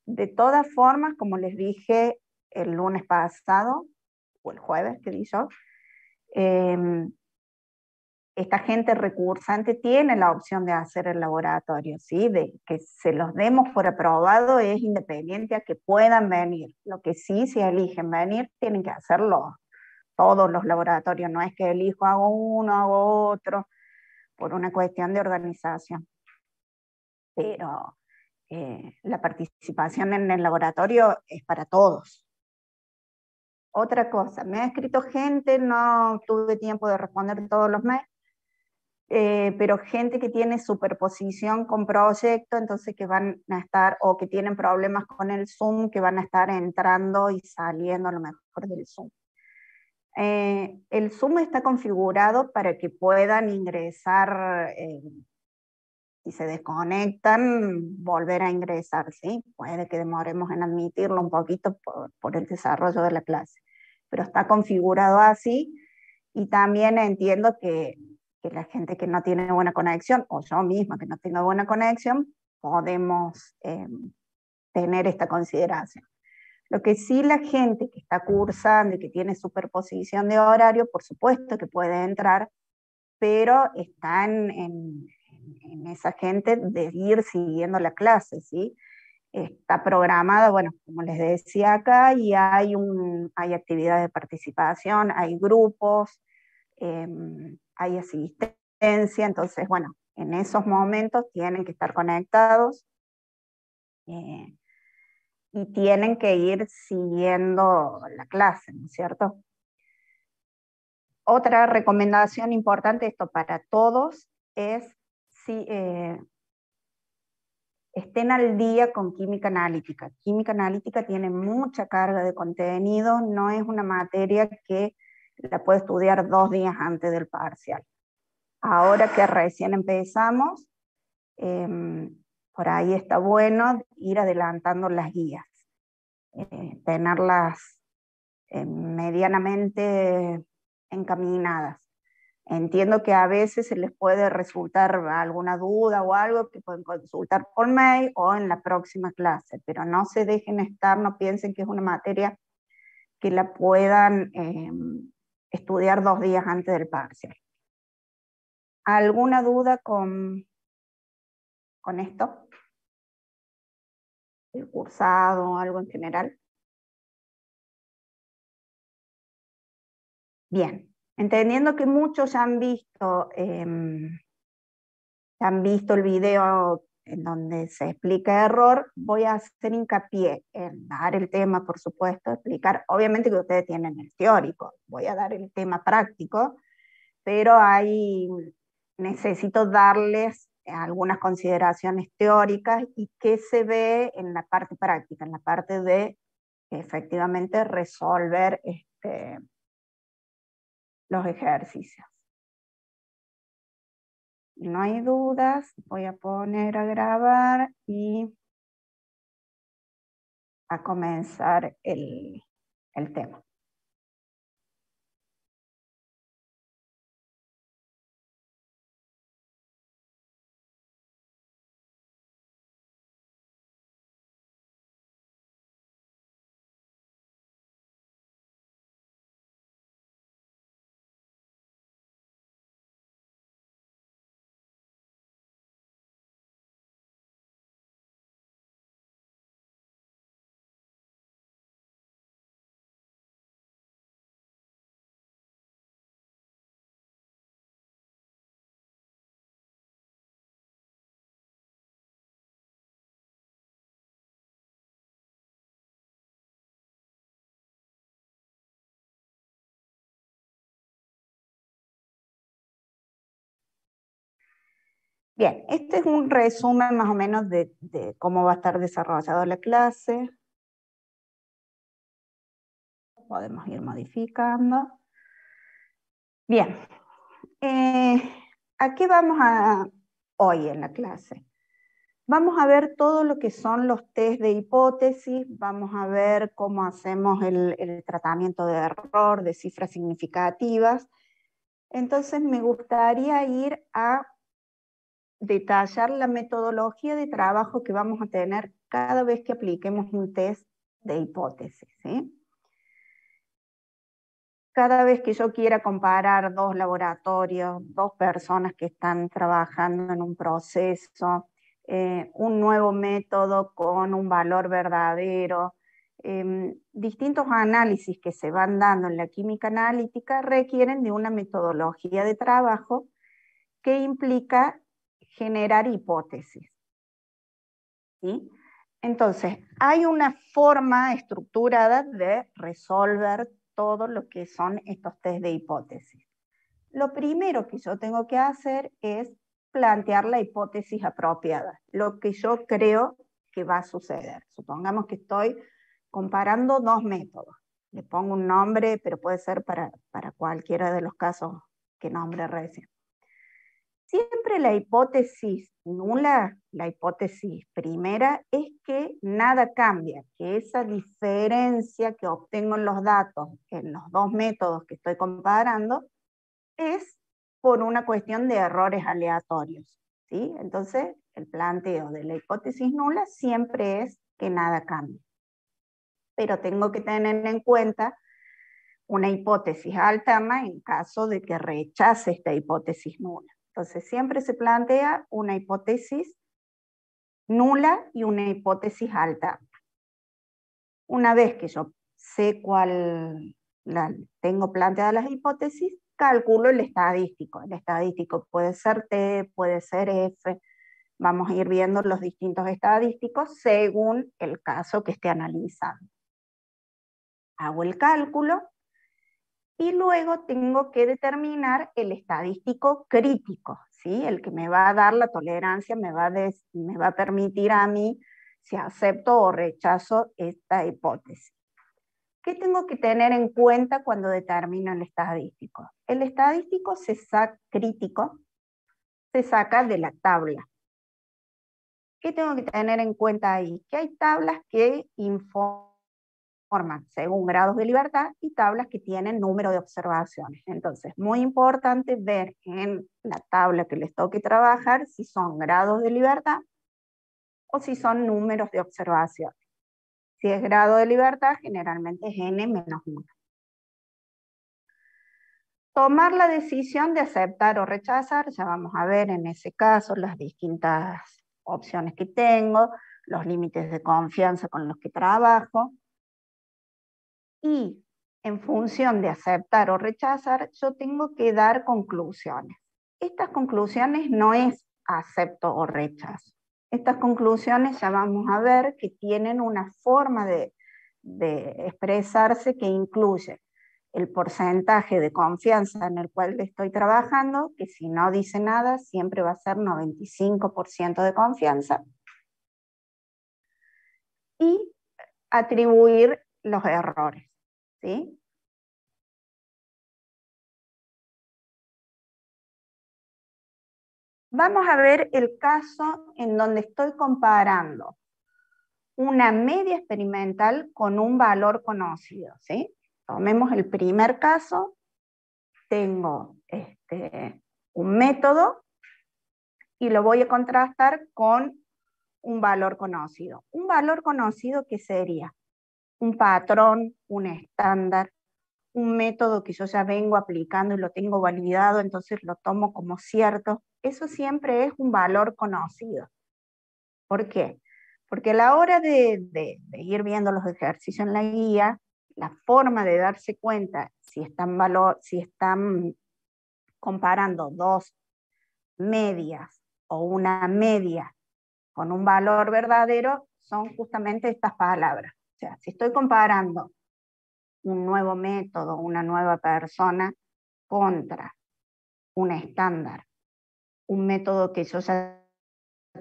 De todas formas, como les dije el lunes pasado, o el jueves, que di yo, esta gente recursante tiene la opción de hacer el laboratorio, ¿sí? De que se los demos por aprobado es independiente a que puedan venir. Lo que sí, si eligen venir, tienen que hacerlo todos los laboratorios, no es que elijo hago uno, hago otro, por una cuestión de organización. Pero la participación en el laboratorio es para todos. Otra cosa, me ha escrito gente, no tuve tiempo de responder todos los mails, pero gente que tiene superposición con proyecto, entonces que van a estar, o que tienen problemas con el Zoom, que van a estar entrando y saliendo a lo mejor del Zoom. El Zoom está configurado para que puedan ingresar, si se desconectan, volver a ingresar, ¿sí? Puede que demoremos en admitirlo un poquito por el desarrollo de la clase, pero está configurado así, y también entiendo que la gente que no tiene buena conexión, o yo misma que no tengo buena conexión, podemos tener esta consideración. Lo que sí, la gente que está cursando y que tiene superposición de horario, por supuesto que puede entrar, pero están en esa gente de ir siguiendo la clase, ¿sí? Está programada, bueno, como les decía acá, y hay actividades de participación, hay grupos, hay asistencia, entonces, bueno, en esos momentos tienen que estar conectados y tienen que ir siguiendo la clase, ¿no es cierto? Otra recomendación importante, esto para todos, es si estén al día con química analítica. Química analítica tiene mucha carga de contenido, no es una materia que la puede estudiar 2 días antes del parcial. Ahora que recién empezamos, por ahí está bueno ir adelantando las guías, tenerlas medianamente encaminadas. Entiendo que a veces se les puede resultar alguna duda o algo que pueden consultar por mail o en la próxima clase, pero no se dejen estar, no piensen que es una materia que la puedan estudiar 2 días antes del parcial. ¿Alguna duda con esto? ¿El cursado, algo en general? Bien, entendiendo que muchos ya han visto el video en donde se explica error, voy a hacer hincapié en dar el tema, por supuesto, explicar, obviamente que ustedes tienen el teórico, voy a dar el tema práctico, pero necesito darles algunas consideraciones teóricas y qué se ve en la parte práctica, en la parte de efectivamente resolver los ejercicios. No hay dudas, voy a poner a grabar y a comenzar el tema. Bien, este es un resumen más o menos de cómo va a estar desarrollada la clase. Podemos ir modificando. Bien, ¿a qué vamos hoy en la clase? Vamos a ver todo lo que son los test de hipótesis, vamos a ver cómo hacemos el tratamiento de error, de cifras significativas. Entonces me gustaría ir a detallar la metodología de trabajo que vamos a tener cada vez que apliquemos un test de hipótesis, ¿sí? Cada vez que yo quiera comparar dos laboratorios, dos personas que están trabajando en un proceso, un nuevo método con un valor verdadero, distintos análisis que se van dando en la química analítica requieren de una metodología de trabajo que implica generar hipótesis, ¿sí? Entonces, hay una forma estructurada de resolver todo lo que son estos test de hipótesis. Lo primero que yo tengo que hacer es plantear la hipótesis apropiada, lo que yo creo que va a suceder. Supongamos que estoy comparando dos métodos. Le pongo un nombre, pero puede ser para cualquiera de los casos que nombre recién. Siempre la hipótesis nula, la hipótesis primera, es que nada cambia, que esa diferencia que obtengo en los datos en los dos métodos que estoy comparando es por una cuestión de errores aleatorios, ¿sí? Entonces, el planteo de la hipótesis nula siempre es que nada cambia. Pero tengo que tener en cuenta una hipótesis alterna en caso de que rechace esta hipótesis nula. Entonces, siempre se plantea una hipótesis nula y una hipótesis alterna. Una vez que yo sé tengo planteadas las hipótesis, calculo el estadístico. El estadístico puede ser T, puede ser F. Vamos a ir viendo los distintos estadísticos según el caso que esté analizando. Hago el cálculo y luego tengo que determinar el estadístico crítico, ¿sí? El que me va a dar la tolerancia, me va a permitir a mí si acepto o rechazo esta hipótesis. ¿Qué tengo que tener en cuenta cuando determino el estadístico? El estadístico crítico se saca de la tabla. ¿Qué tengo que tener en cuenta ahí? Que hay tablas que informan según grados de libertad y tablas que tienen número de observaciones. Entonces, muy importante ver en la tabla que les toque trabajar si son grados de libertad o si son números de observaciones. Si es grado de libertad, generalmente es n-1. Tomar la decisión de aceptar o rechazar, ya vamos a ver en ese caso las distintas opciones que tengo, los límites de confianza con los que trabajo, y en función de aceptar o rechazar, yo tengo que dar conclusiones. Estas conclusiones no es acepto o rechazo. Estas conclusiones ya vamos a ver que tienen una forma de expresarse que incluye el porcentaje de confianza en el cual estoy trabajando, que si no dice nada, siempre va a ser 95% de confianza, y atribuir los errores, ¿sí? Vamos a ver el caso en donde estoy comparando una media experimental con un valor conocido, ¿sí? Tomemos el primer caso, tengo un método y lo voy a contrastar con un valor conocido. Un valor conocido, ¿qué sería? Un patrón, un estándar, un método que yo ya vengo aplicando y lo tengo validado, entonces lo tomo como cierto. Eso siempre es un valor conocido. ¿Por qué? Porque a la hora de ir viendo los ejercicios en la guía, la forma de darse cuenta si están comparando dos medias o una media con un valor verdadero, son justamente estas palabras. O sea, si estoy comparando un nuevo método, una nueva persona contra un estándar, un método que yo ya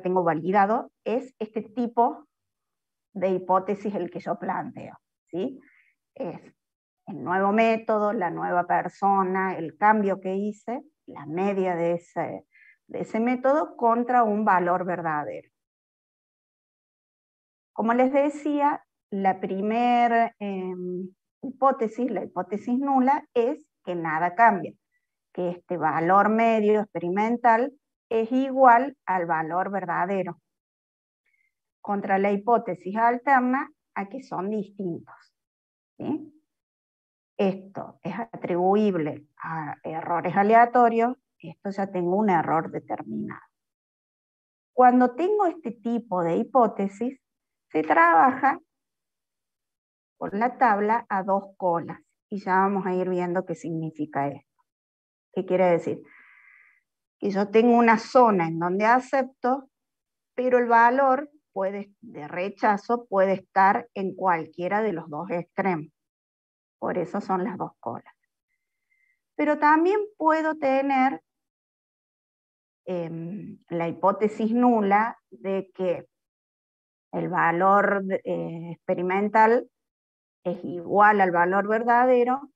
tengo validado, es este tipo de hipótesis el que yo planteo, ¿sí? Es el nuevo método, la nueva persona, el cambio que hice, la media de ese método contra un valor verdadero. Como les decía, la primera hipótesis, la hipótesis nula, es que nada cambia, que este valor medio experimental es igual al valor verdadero, contra la hipótesis alterna a que son distintos. ¿Sí? Esto es atribuible a errores aleatorios, esto ya tengo un error determinado. Cuando tengo este tipo de hipótesis, se trabaja por la tabla a dos colas, y ya vamos a ir viendo qué significa esto. ¿Qué quiere decir? Que yo tengo una zona en donde acepto, pero el valor de rechazo puede estar en cualquiera de los dos extremos. Por eso son las dos colas. Pero también puedo tener la hipótesis nula de que el valor experimental es igual al valor verdadero,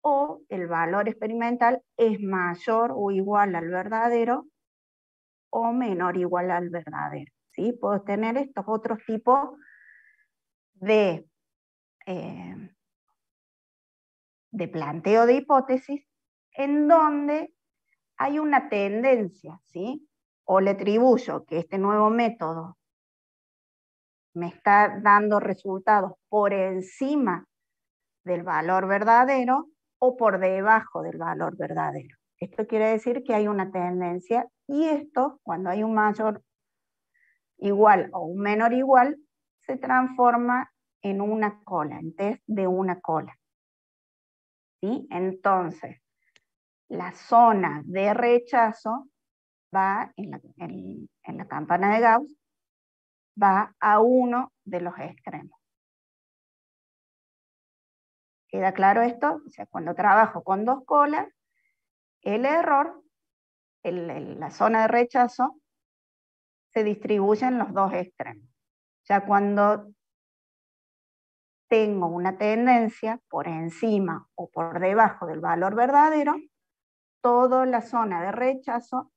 o el valor experimental es mayor o igual al verdadero o menor o igual al verdadero. ¿Sí? Puedo tener estos otros tipos de, de planteo de hipótesis en donde hay una tendencia, ¿sí? O le atribuyo que este nuevo método me está dando resultados por encima del valor verdadero o por debajo del valor verdadero. Esto quiere decir que hay una tendencia, y esto, cuando hay un mayor igual o un menor igual, se transforma en una cola, en test de una cola. ¿Sí? Entonces, la zona de rechazo va en la campana de Gauss, va a uno de los extremos. ¿Queda claro esto? O sea, cuando trabajo con dos colas, el error, la zona de rechazo, se distribuye en los dos extremos. Ya cuando tengo una tendencia por encima o por debajo del valor verdadero, toda la zona de rechazo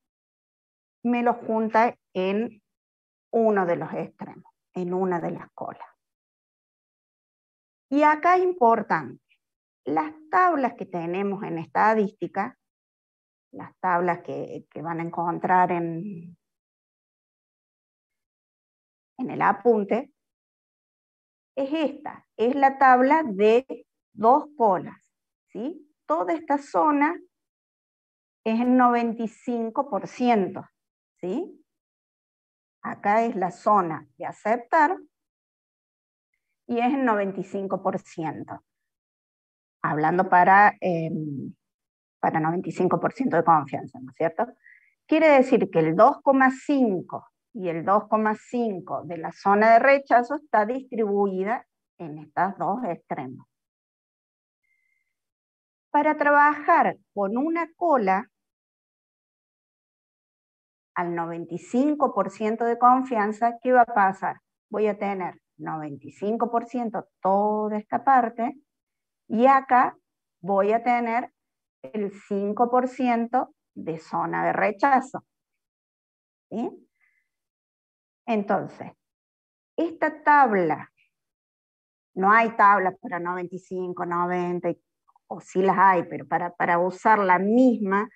me lo junta en uno de los extremos, en una de las colas. Y acá es importante, las tablas que tenemos en estadística, las tablas que van a encontrar en el apunte, es esta, es la tabla de dos colas, ¿sí? Toda esta zona es el 95%, ¿sí? Acá es la zona de aceptar y es el 95%, hablando para 95% de confianza, ¿no es cierto? Quiere decir que el 2,5 y el 2,5 de la zona de rechazo está distribuida en estos dos extremos. Para trabajar con una cola al 95% de confianza, ¿qué va a pasar? Voy a tener 95% toda esta parte, y acá voy a tener el 5% de zona de rechazo. ¿Sí? Entonces, esta tabla, no hay tablas para 95, 90, o sí las hay, pero para usar la misma,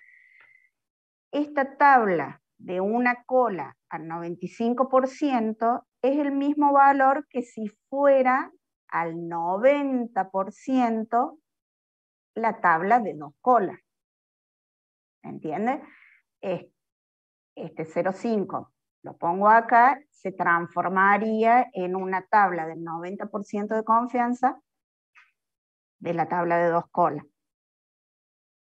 esta tabla de una cola al 95% es el mismo valor que si fuera al 90% la tabla de dos colas. ¿Entiendes? Este 0,5 lo pongo acá, se transformaría en una tabla del 90% de confianza de la tabla de dos colas.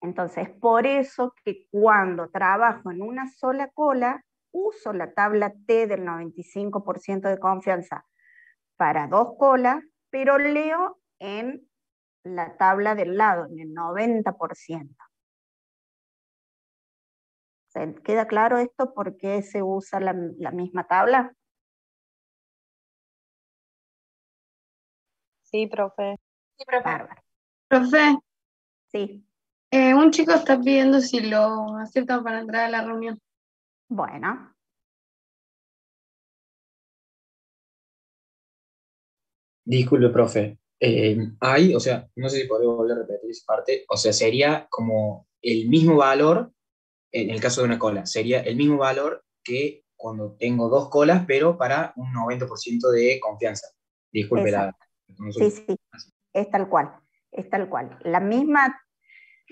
Entonces, por eso que cuando trabajo en una sola cola, uso la tabla T del 95% de confianza para dos colas, pero leo en la tabla del lado, en el 90%. ¿Se queda claro esto? ¿Por qué se usa la misma tabla? Sí, profe. Bárbaro. Profe, Sí, un chico está pidiendo si lo aceptan para entrar a la reunión. bueno. Disculpe, profe. Hay, o sea, no sé si podría volver a repetir esa parte, o sea, sería como el mismo valor en el caso de una cola, sería el mismo valor que cuando tengo dos colas, pero para un 90% de confianza. Disculpe la Exacto. Sí, consulta. sí, es tal cual, es tal cual. La misma,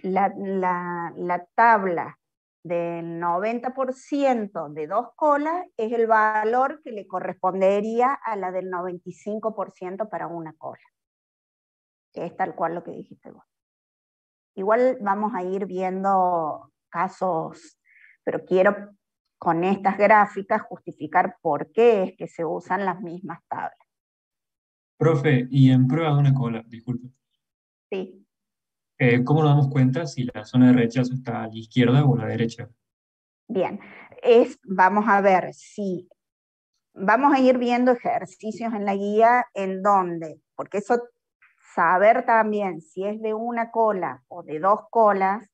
la tabla del 90% de dos colas es el valor que le correspondería a la del 95% para una cola. Es tal cual lo que dijiste vos. Igual vamos a ir viendo casos, pero quiero con estas gráficas justificar por qué es que se usan las mismas tablas. Profe, y en prueba de una cola, disculpe, Sí, ¿cómo nos damos cuenta si la zona de rechazo está a la izquierda o a la derecha? bien. Vamos a ver si vamos a ir viendo ejercicios en la guía en donde, porque eso, saber también si es de una cola o de dos colas,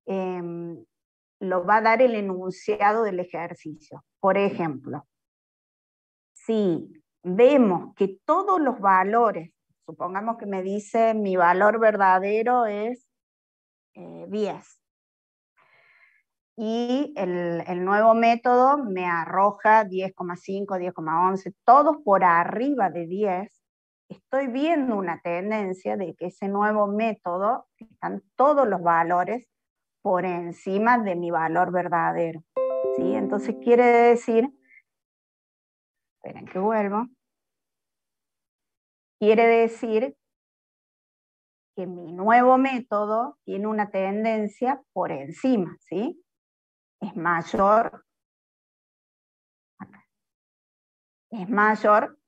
lo va a dar el enunciado del ejercicio. Por ejemplo, si vemos que todos los valores, supongamos que me dice mi valor verdadero es 10, y el nuevo método me arroja 10,5, 10,11, todos por arriba de 10, estoy viendo una tendencia de que ese nuevo método, están todos los valores por encima de mi valor verdadero. ¿Sí? Entonces quiere decir, esperen que vuelvo, quiere decir que mi nuevo método tiene una tendencia por encima, ¿sí? Es mayor, es mayor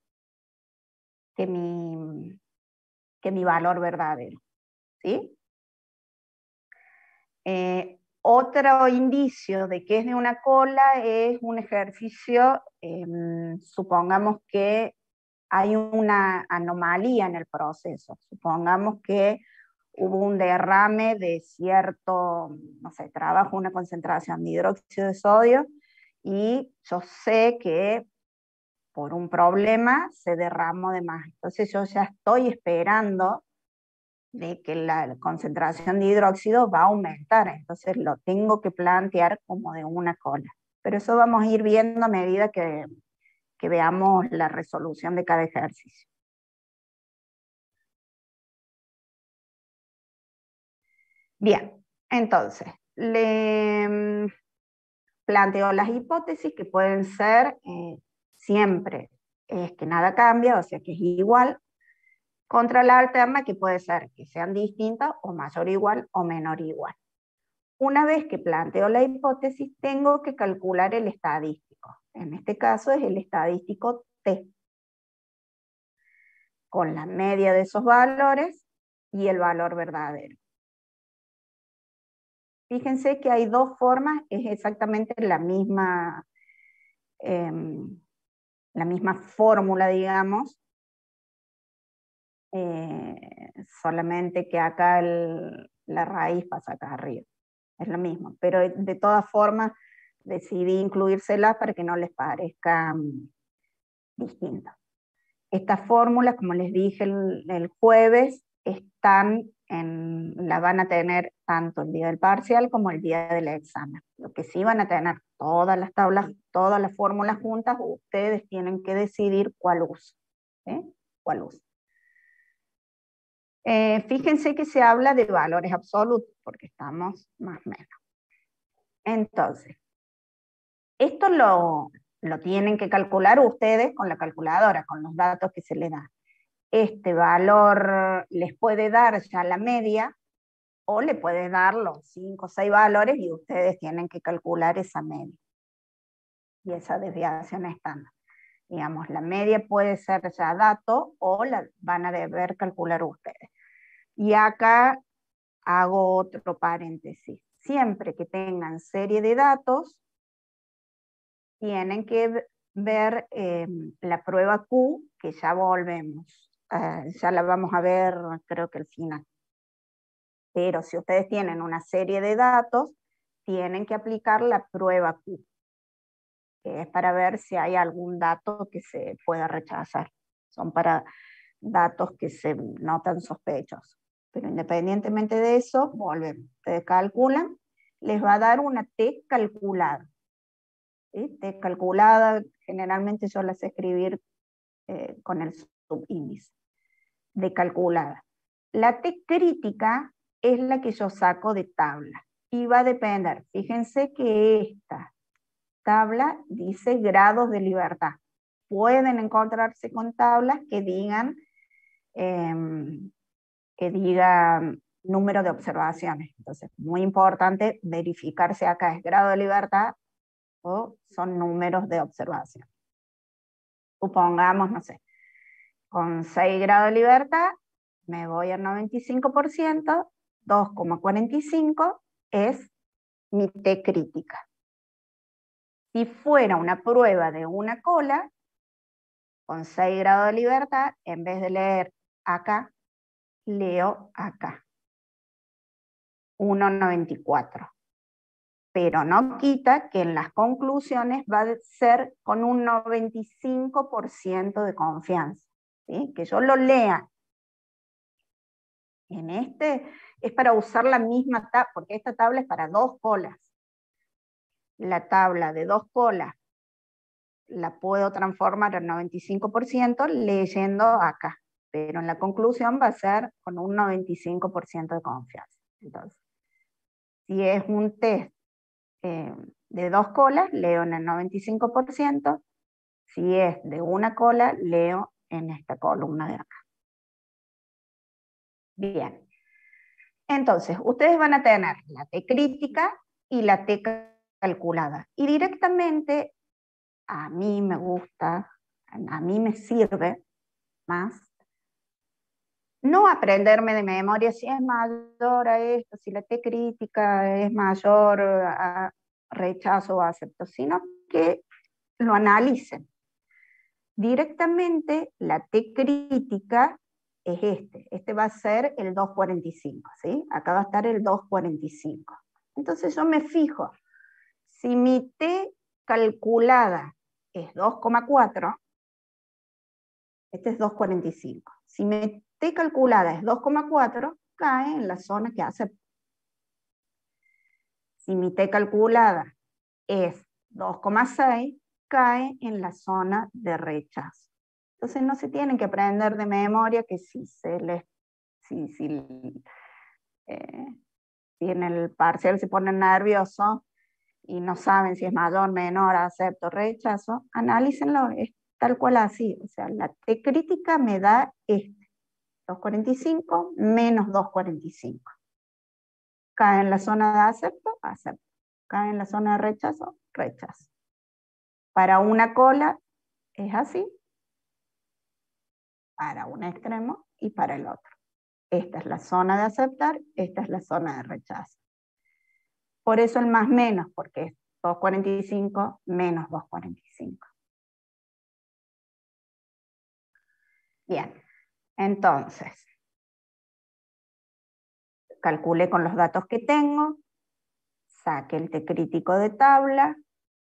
que mi valor verdadero, ¿sí? Otro indicio de que es de una cola es un ejercicio, supongamos que hay una anomalía en el proceso, supongamos que hubo un derrame de cierto, no sé, trabajo, una concentración de hidróxido de sodio, y yo sé que por un problema se derramó de más. Entonces yo ya estoy esperando de que la concentración de hidróxido va a aumentar, entonces lo tengo que plantear como de una cola. Pero eso vamos a ir viendo a medida que veamos la resolución de cada ejercicio. Bien, entonces, le planteo las hipótesis que pueden ser siempre es que nada cambia, o sea que es igual, contra la alterna que puede ser que sean distintas o mayor igual o menor igual. Una vez que planteo la hipótesis, tengo que calcular el estadístico. En este caso es el estadístico T, con la media de esos valores y el valor verdadero. Fíjense que hay dos formas, es exactamente la misma fórmula, digamos, solamente que acá la raíz pasa acá arriba. Es lo mismo, pero de todas formas decidí incluírselas para que no les parezca distinto. Estas fórmulas, como les dije el jueves, la van a tener tanto el día del parcial como el día del examen. Lo que sí van a tener todas las tablas, todas las fórmulas juntas, ustedes tienen que decidir cuál uso. ¿Sí? ¿Cuál uso? Fíjense que se habla de valores absolutos, porque estamos más o menos. Entonces, esto lo tienen que calcular ustedes con la calculadora, con los datos que se les dan. Este valor les puede dar ya la media, o le puede dar los 5 o 6 valores y ustedes tienen que calcular esa media y esa desviación estándar. Digamos, la media puede ser ya dato o la van a deber calcular ustedes. Y acá hago otro paréntesis. Siempre que tengan serie de datos, tienen que ver la prueba Q, que ya volvemos. Ya la vamos a ver, creo que al final. Pero si ustedes tienen una serie de datos, tienen que aplicar la prueba Q, que es para ver si hay algún dato que se pueda rechazar. Son para datos que se notan sospechosos. Pero independientemente de eso, volvemos. Ustedes calculan les va a dar una T calculada. ¿Sí? T calculada, generalmente yo la sé escribir con el subíndice de calculada. La T crítica es la que yo saco de tabla y va a depender. Fíjense que esta tabla dice grados de libertad. Pueden encontrarse con tablas que digan número de observaciones. Entonces, muy importante verificar si acá es grado de libertad o son números de observación. Supongamos, no sé, con 6 grados de libertad, me voy al 95%, 2,45 es mi T crítica. Si fuera una prueba de una cola, con 6 grados de libertad, en vez de leer acá, leo acá. 1,94. Pero no quita que en las conclusiones va a ser con un 95% de confianza. ¿Sí? Que yo lo lea. En este es para usar la misma tabla, porque esta tabla es para 2 colas. La tabla de 2 colas la puedo transformar al 95% leyendo acá, pero en la conclusión va a ser con un 95% de confianza. Entonces, si es un test de 2 colas, leo en el 95%, si es de una cola, leo en esta columna de acá. Bien. Entonces, ustedes van a tener la T crítica y la T calculada. Y directamente, a mí me gusta, a mí me sirve más, no aprenderme de memoria si es mayor a esto, si la T crítica es mayor a rechazo o acepto, sino que lo analicen. Directamente la T crítica es este va a ser el 2,45, ¿sí? Acá va a estar el 2,45. Entonces yo me fijo, si mi T calculada es 2,4, este es 2,45. Si mi T calculada es 2,4, cae en la zona que acepto. Si mi T calculada es 2,6, cae en la zona de rechazo. Entonces no se tienen que aprender de memoria que si en el parcial se ponen nerviosos y no saben si es mayor, menor, acepto, rechazo, analícenlo, es tal cual así. O sea, la T crítica me da 2,45 menos 2,45. Cae en la zona de acepto, acepto. Cae en la zona de rechazo, rechazo. Para una cola es así, para un extremo y para el otro. Esta es la zona de aceptar, esta es la zona de rechazo. Por eso el más menos, porque es 2,45 menos 2,45. Bien, entonces, calculé con los datos que tengo, saqué el T crítico de tabla,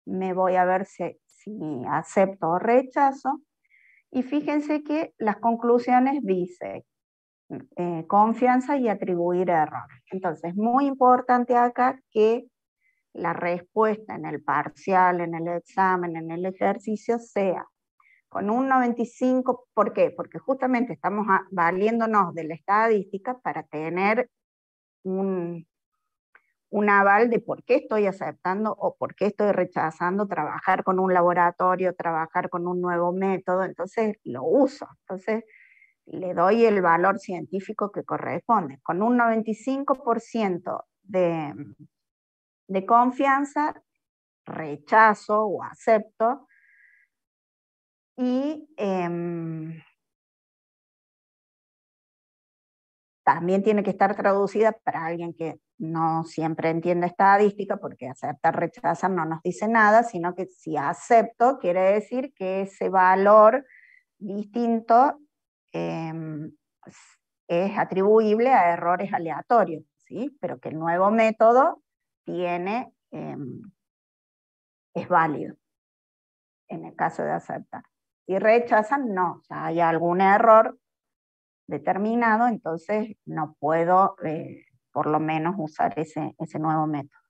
me voy a ver si acepto o rechazo, y fíjense que las conclusiones dicen confianza y atribuir errores. Entonces, muy importante acá que la respuesta en el parcial, en el examen, en el ejercicio sea con un 95, ¿por qué? Porque justamente estamos valiéndonos de la estadística para tener un aval de por qué estoy aceptando o por qué estoy rechazando trabajar con un laboratorio, trabajar con un nuevo método, entonces lo uso. Entonces, le doy el valor científico que corresponde. Con un 95% de confianza, rechazo o acepto, y también tiene que estar traducida para alguien que no siempre entiende estadística, porque aceptar, rechazar no nos dice nada, sino que si acepto quiere decir que ese valor distinto es atribuible a errores aleatorios, ¿sí? Pero que el nuevo método es válido en el caso de aceptar. Si rechazan, no, ya hay algún error determinado, entonces no puedo por lo menos usar ese nuevo método.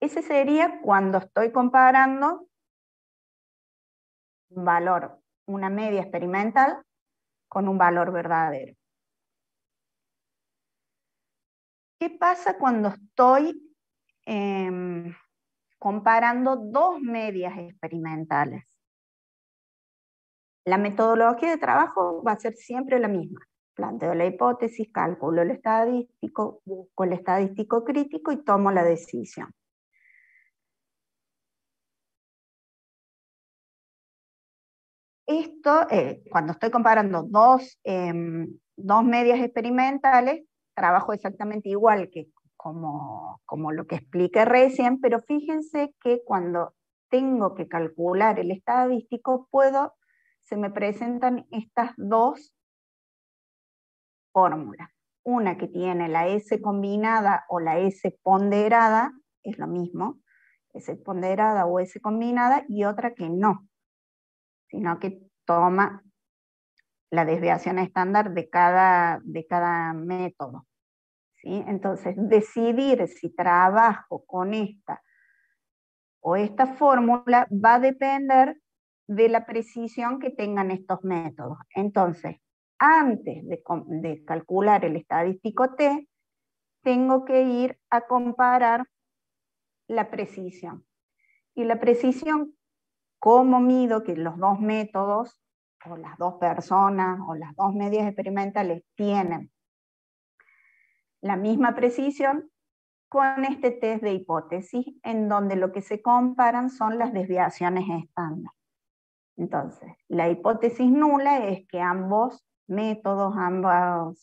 Ese sería cuando estoy comparando un valor, una media experimental, con un valor verdadero. ¿Qué pasa cuando estoy comparando dos medias experimentales? La metodología de trabajo va a ser siempre la misma. Planteo la hipótesis, calculo el estadístico, busco el estadístico crítico y tomo la decisión. Esto, cuando estoy comparando dos medias experimentales, trabajo exactamente igual que como lo que expliqué recién, pero fíjense que cuando tengo que calcular el estadístico, se me presentan estas dos fórmulas. Una que tiene la S combinada o la S ponderada, es lo mismo, S ponderada o S combinada, y otra que no, sino que toma la desviación estándar de cada método. ¿Sí? Entonces, decidir si trabajo con esta o esta fórmula va a depender de la precisión que tengan estos métodos. Entonces, antes de calcular el estadístico T, tengo que ir a comparar la precisión. Y la precisión, ¿cómo mido que los dos métodos, o las dos personas, o las dos medias experimentales tienen la misma precisión? Con este test de hipótesis, en donde lo que se comparan son las desviaciones estándar. Entonces, la hipótesis nula es que ambos métodos, ambas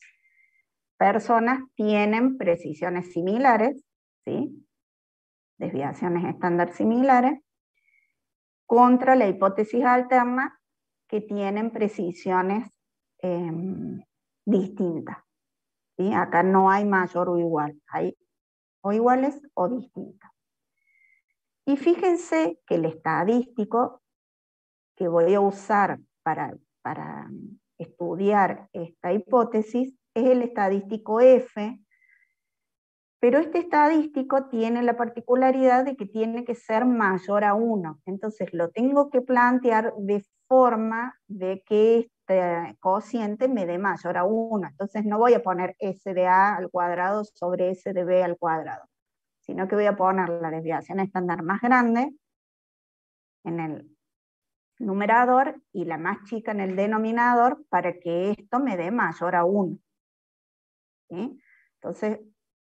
personas tienen precisiones similares, ¿sí? Desviaciones estándar similares, contra la hipótesis alterna, que tienen precisiones distintas. ¿Sí? Acá no hay mayor o igual, hay o iguales o distintas. Y fíjense que el estadístico que voy a usar para estudiar esta hipótesis es el estadístico F, pero este estadístico tiene la particularidad de que tiene que ser mayor a 1. Entonces lo tengo que plantear de forma de que este cociente me dé mayor a 1. Entonces no voy a poner S de A al cuadrado sobre S de B al cuadrado, sino que voy a poner la desviación estándar más grande en el numerador y la más chica en el denominador para que esto me dé mayor a 1. ¿Sí? Entonces,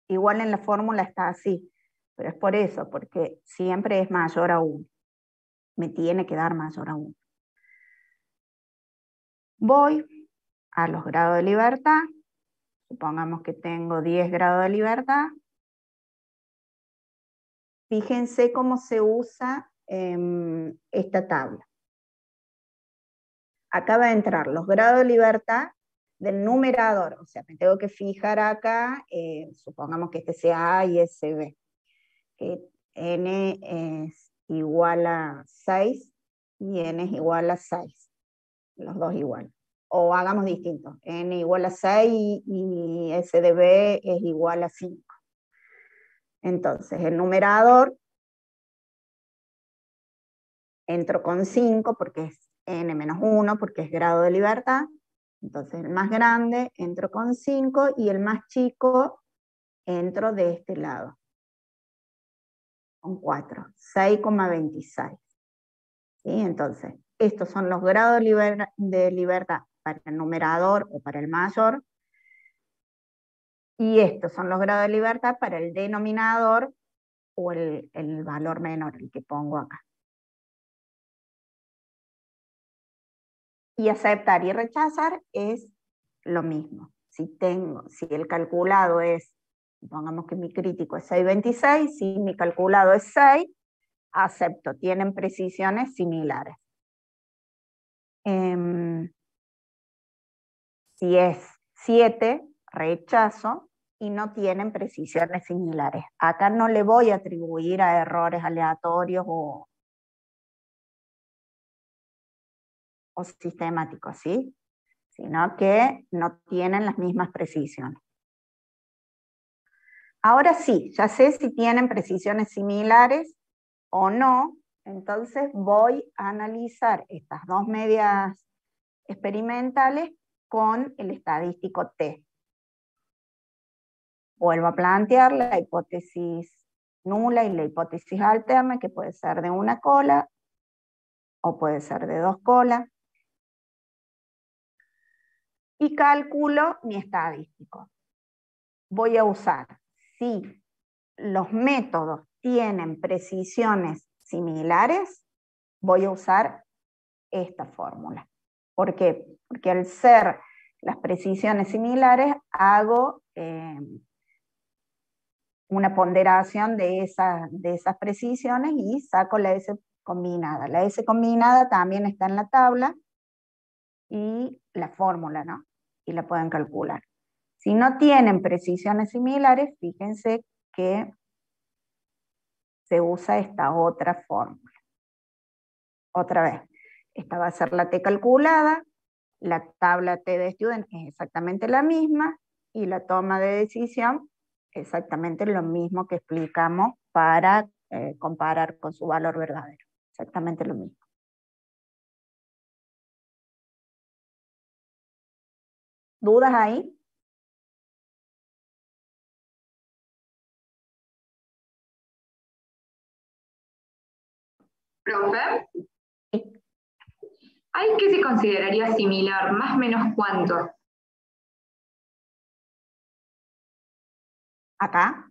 igual en la fórmula está así, pero es por eso, porque siempre es mayor a 1. Me tiene que dar mayor a 1. Voy a los grados de libertad. Supongamos que tengo 10 grados de libertad. Fíjense cómo se usa esta tabla. Acá va a entrar los grados de libertad del numerador, o sea, me tengo que fijar acá, supongamos que este sea A y ese B, que N es igual a 6 y N es igual a 6, los dos iguales. O hagamos distinto, N igual a 6 y S de B es igual a 5. Entonces, el numerador entro con 5 porque es N menos 1, porque es grado de libertad. Entonces el más grande entro con 5 y el más chico entro de este lado, con 4, 6,26. ¿Sí? Entonces, estos son los grados de libertad para el numerador o para el mayor, y estos son los grados de libertad para el denominador o el valor menor, el que pongo acá. Y aceptar y rechazar es lo mismo. Si el calculado es, pongamos que mi crítico es 6,26, si mi calculado es 6, acepto, tienen precisiones similares. Si es 7, rechazo y no tienen precisiones similares. Acá no le voy a atribuir a errores aleatorios o sistemáticos, ¿sí? Sino que no tienen las mismas precisiones. Ahora sí, ya sé si tienen precisiones similares o no, entonces voy a analizar estas dos medias experimentales con el estadístico T. Vuelvo a plantear la hipótesis nula y la hipótesis alterna, que puede ser de una cola o puede ser de dos colas. Y calculo mi estadístico. Voy a usar, si los métodos tienen precisiones similares, voy a usar esta fórmula. ¿Por qué? Porque al ser las precisiones similares, hago una ponderación de esas precisiones y saco la S combinada. La S combinada también está en la tabla y la fórmula, ¿no? Y la pueden calcular. Si no tienen precisiones similares, fíjense que se usa esta otra fórmula. Otra vez, esta va a ser la T calculada, la tabla T de student es exactamente la misma y la toma de decisión exactamente lo mismo que explicamos para comparar con su valor verdadero. Exactamente lo mismo. ¿Dudas ahí? Profe, ¿hay qué se consideraría similar? ¿Más o menos cuánto? ¿Acá?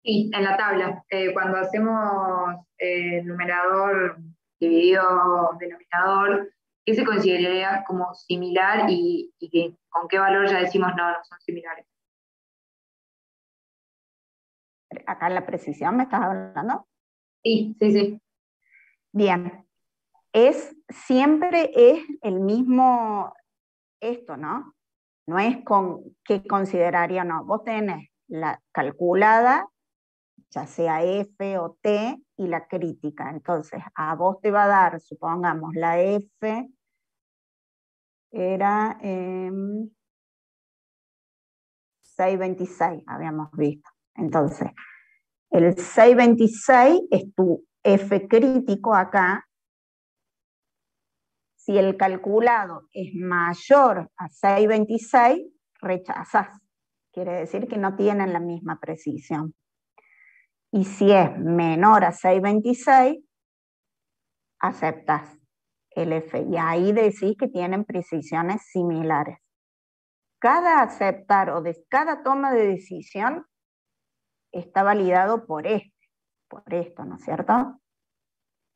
Sí, en la tabla. Cuando hacemos numerador dividido denominador, ¿qué se consideraría como similar y con qué valor ya decimos no son similares? Acá en la precisión me estás hablando. Sí, sí, sí. Bien. Siempre es el mismo esto, ¿no? No es con qué consideraría o no. Vos tenés la calculada, ya sea F o T, y la crítica. Entonces, a vos te va a dar, supongamos, la F era 626, habíamos visto. Entonces, el 626 es tu F crítico acá. Si el calculado es mayor a 626, rechazas. Quiere decir que no tienen la misma precisión. Y si es menor a 626, aceptas el F. Y ahí decís que tienen precisiones similares. Cada aceptar o cada toma de decisión está validado por esto, ¿no es cierto?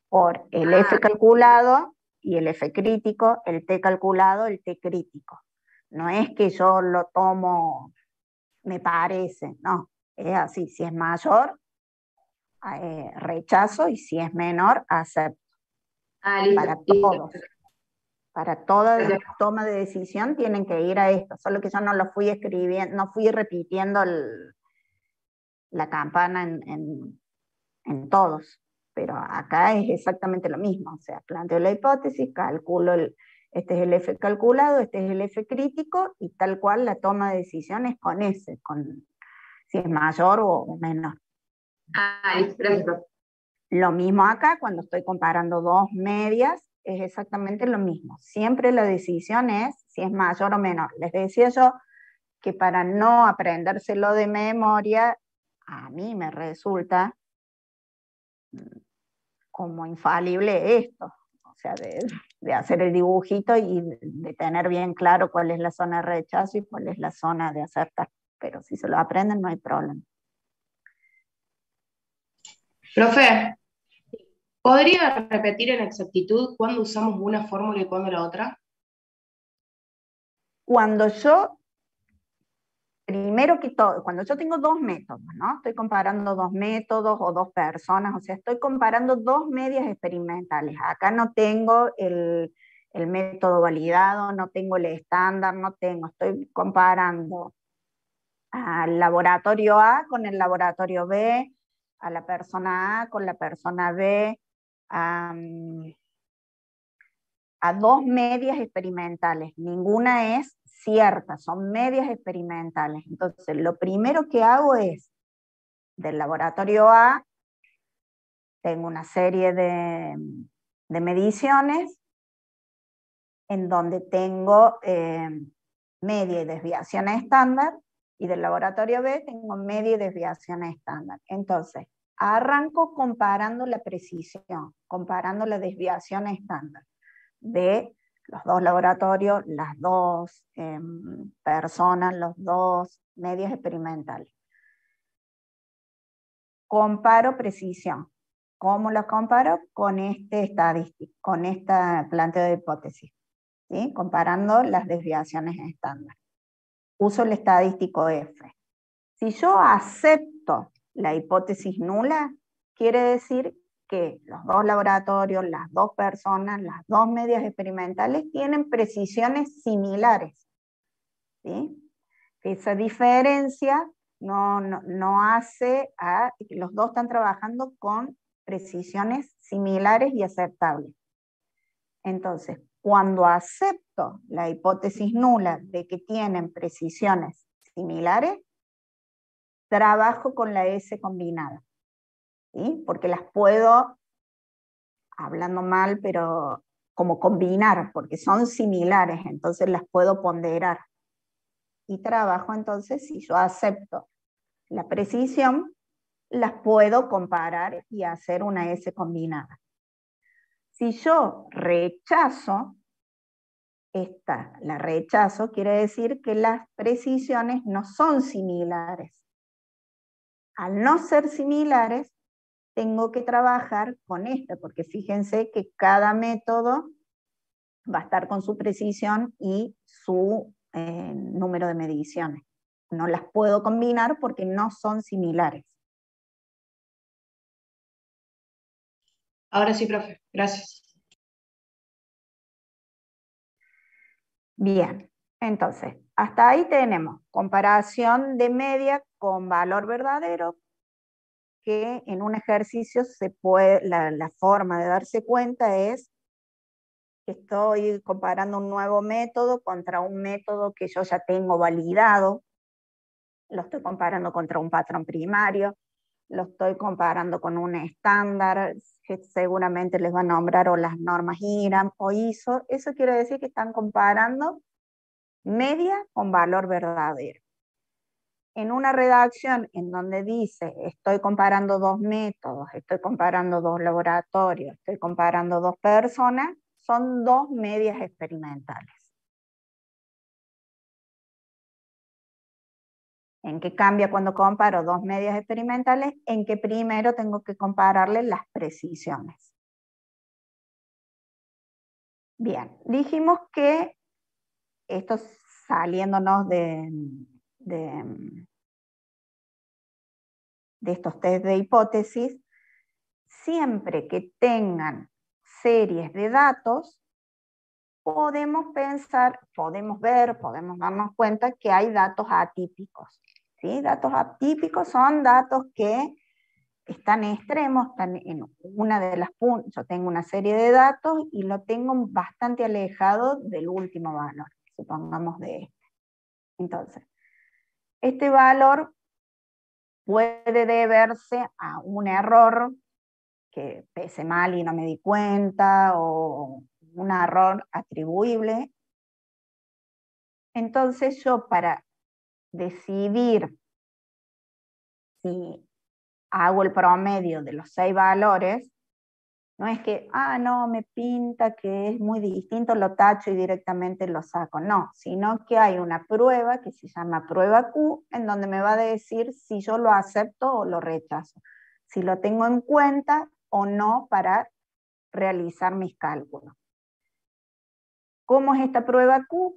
Por el F calculado y el F crítico, el T calculado, el T crítico. No es que yo lo tomo, me parece, no, es así. Si es mayor, rechazo, y si es menor, acepto. Listo. Para todos. Para toda toma de decisión tienen que ir a esto, solo que yo no lo fui escribiendo, no fui repitiendo la campana en todos, pero acá es exactamente lo mismo, o sea, planteo la hipótesis, calculo este es el F calculado, este es el F crítico, y tal cual la toma de decisiones con ese, si es mayor o menor. Listo, gracias. Lo mismo acá, cuando estoy comparando dos medias, es exactamente lo mismo. Siempre la decisión es si es mayor o menor. Les decía yo que para no aprendérselo de memoria, a mí me resulta como infalible esto, o sea, de hacer el dibujito y de tener bien claro cuál es la zona de rechazo y cuál es la zona de aceptar. Pero si se lo aprenden, no hay problema. Profe, ¿podría repetir en exactitud cuándo usamos una fórmula y cuándo la otra? Cuando yo, primero que todo, cuando yo tengo dos métodos, ¿no? Estoy comparando dos métodos o dos personas, o sea, estoy comparando dos medias experimentales. Acá no tengo el método validado, no tengo el estándar, estoy comparando al laboratorio A con el laboratorio B, a la persona A con la persona B, a dos medias experimentales. Ninguna es ciertas, son medias experimentales. Entonces, lo primero que hago es, del laboratorio A, tengo una serie de mediciones en donde tengo media y desviación estándar, y del laboratorio B tengo media y desviación estándar. Entonces, arranco comparando la precisión, comparando la desviación estándar de los dos laboratorios, las dos personas, los dos medias experimentales. Comparo precisión. ¿Cómo lo comparo? Con este estadístico, con este planteo de hipótesis, ¿sí? Comparando las desviaciones estándar. Uso el estadístico F. Si yo acepto la hipótesis nula, quiere decir que los dos laboratorios, las dos personas, las dos medias experimentales tienen precisiones similares, ¿sí? Esa diferencia no hace a que los dos están trabajando con precisiones similares y aceptables. Entonces, cuando acepto la hipótesis nula de que tienen precisiones similares, trabajo con la S combinada, ¿sí? Porque las puedo, hablando mal, pero como combinar, porque son similares, entonces las puedo ponderar. Y trabajo entonces, si yo acepto la precisión, las puedo comparar y hacer una S combinada. Si yo rechazo la rechazo, quiere decir que las precisiones no son similares. Al no ser similares, tengo que trabajar con esta, porque fíjense que cada método va a estar con su precisión y su número de mediciones. No las puedo combinar porque no son similares. Ahora sí, profe, gracias. Bien, entonces, hasta ahí tenemos comparación de media con valor verdadero, que en un ejercicio se puede, la forma de darse cuenta es que estoy comparando un nuevo método contra un método que yo ya tengo validado, lo estoy comparando contra un patrón primario, lo estoy comparando con un estándar, que seguramente les va a nombrar o las normas IRAM o ISO. Eso quiere decir que están comparando media con valor verdadero. En una redacción en donde dice estoy comparando dos métodos, estoy comparando dos laboratorios, estoy comparando dos personas, son dos medias experimentales. ¿En qué cambia cuando comparo dos medias experimentales? En que primero tengo que compararle las precisiones. Bien, dijimos que esto saliéndonos de estos test de hipótesis, siempre que tengan series de datos, podemos pensar, podemos ver, podemos darnos cuenta que hay datos atípicos, ¿sí? Datos atípicos son datos que están extremos, están en una de las puntas. Yo tengo una serie de datos y lo tengo bastante alejado del último valor, supongamos de este. Entonces, este valor puede deberse a un error que pese mal y no me di cuenta, o un error atribuible. Entonces yo, para decidir si hago el promedio de los 6 valores, no es que, no, me pinta que es muy distinto, lo tacho y directamente lo saco. No, sino que hay una prueba que se llama prueba Q, en donde me va a decir si yo lo acepto o lo rechazo, si lo tengo en cuenta o no para realizar mis cálculos. ¿Cómo es esta prueba Q?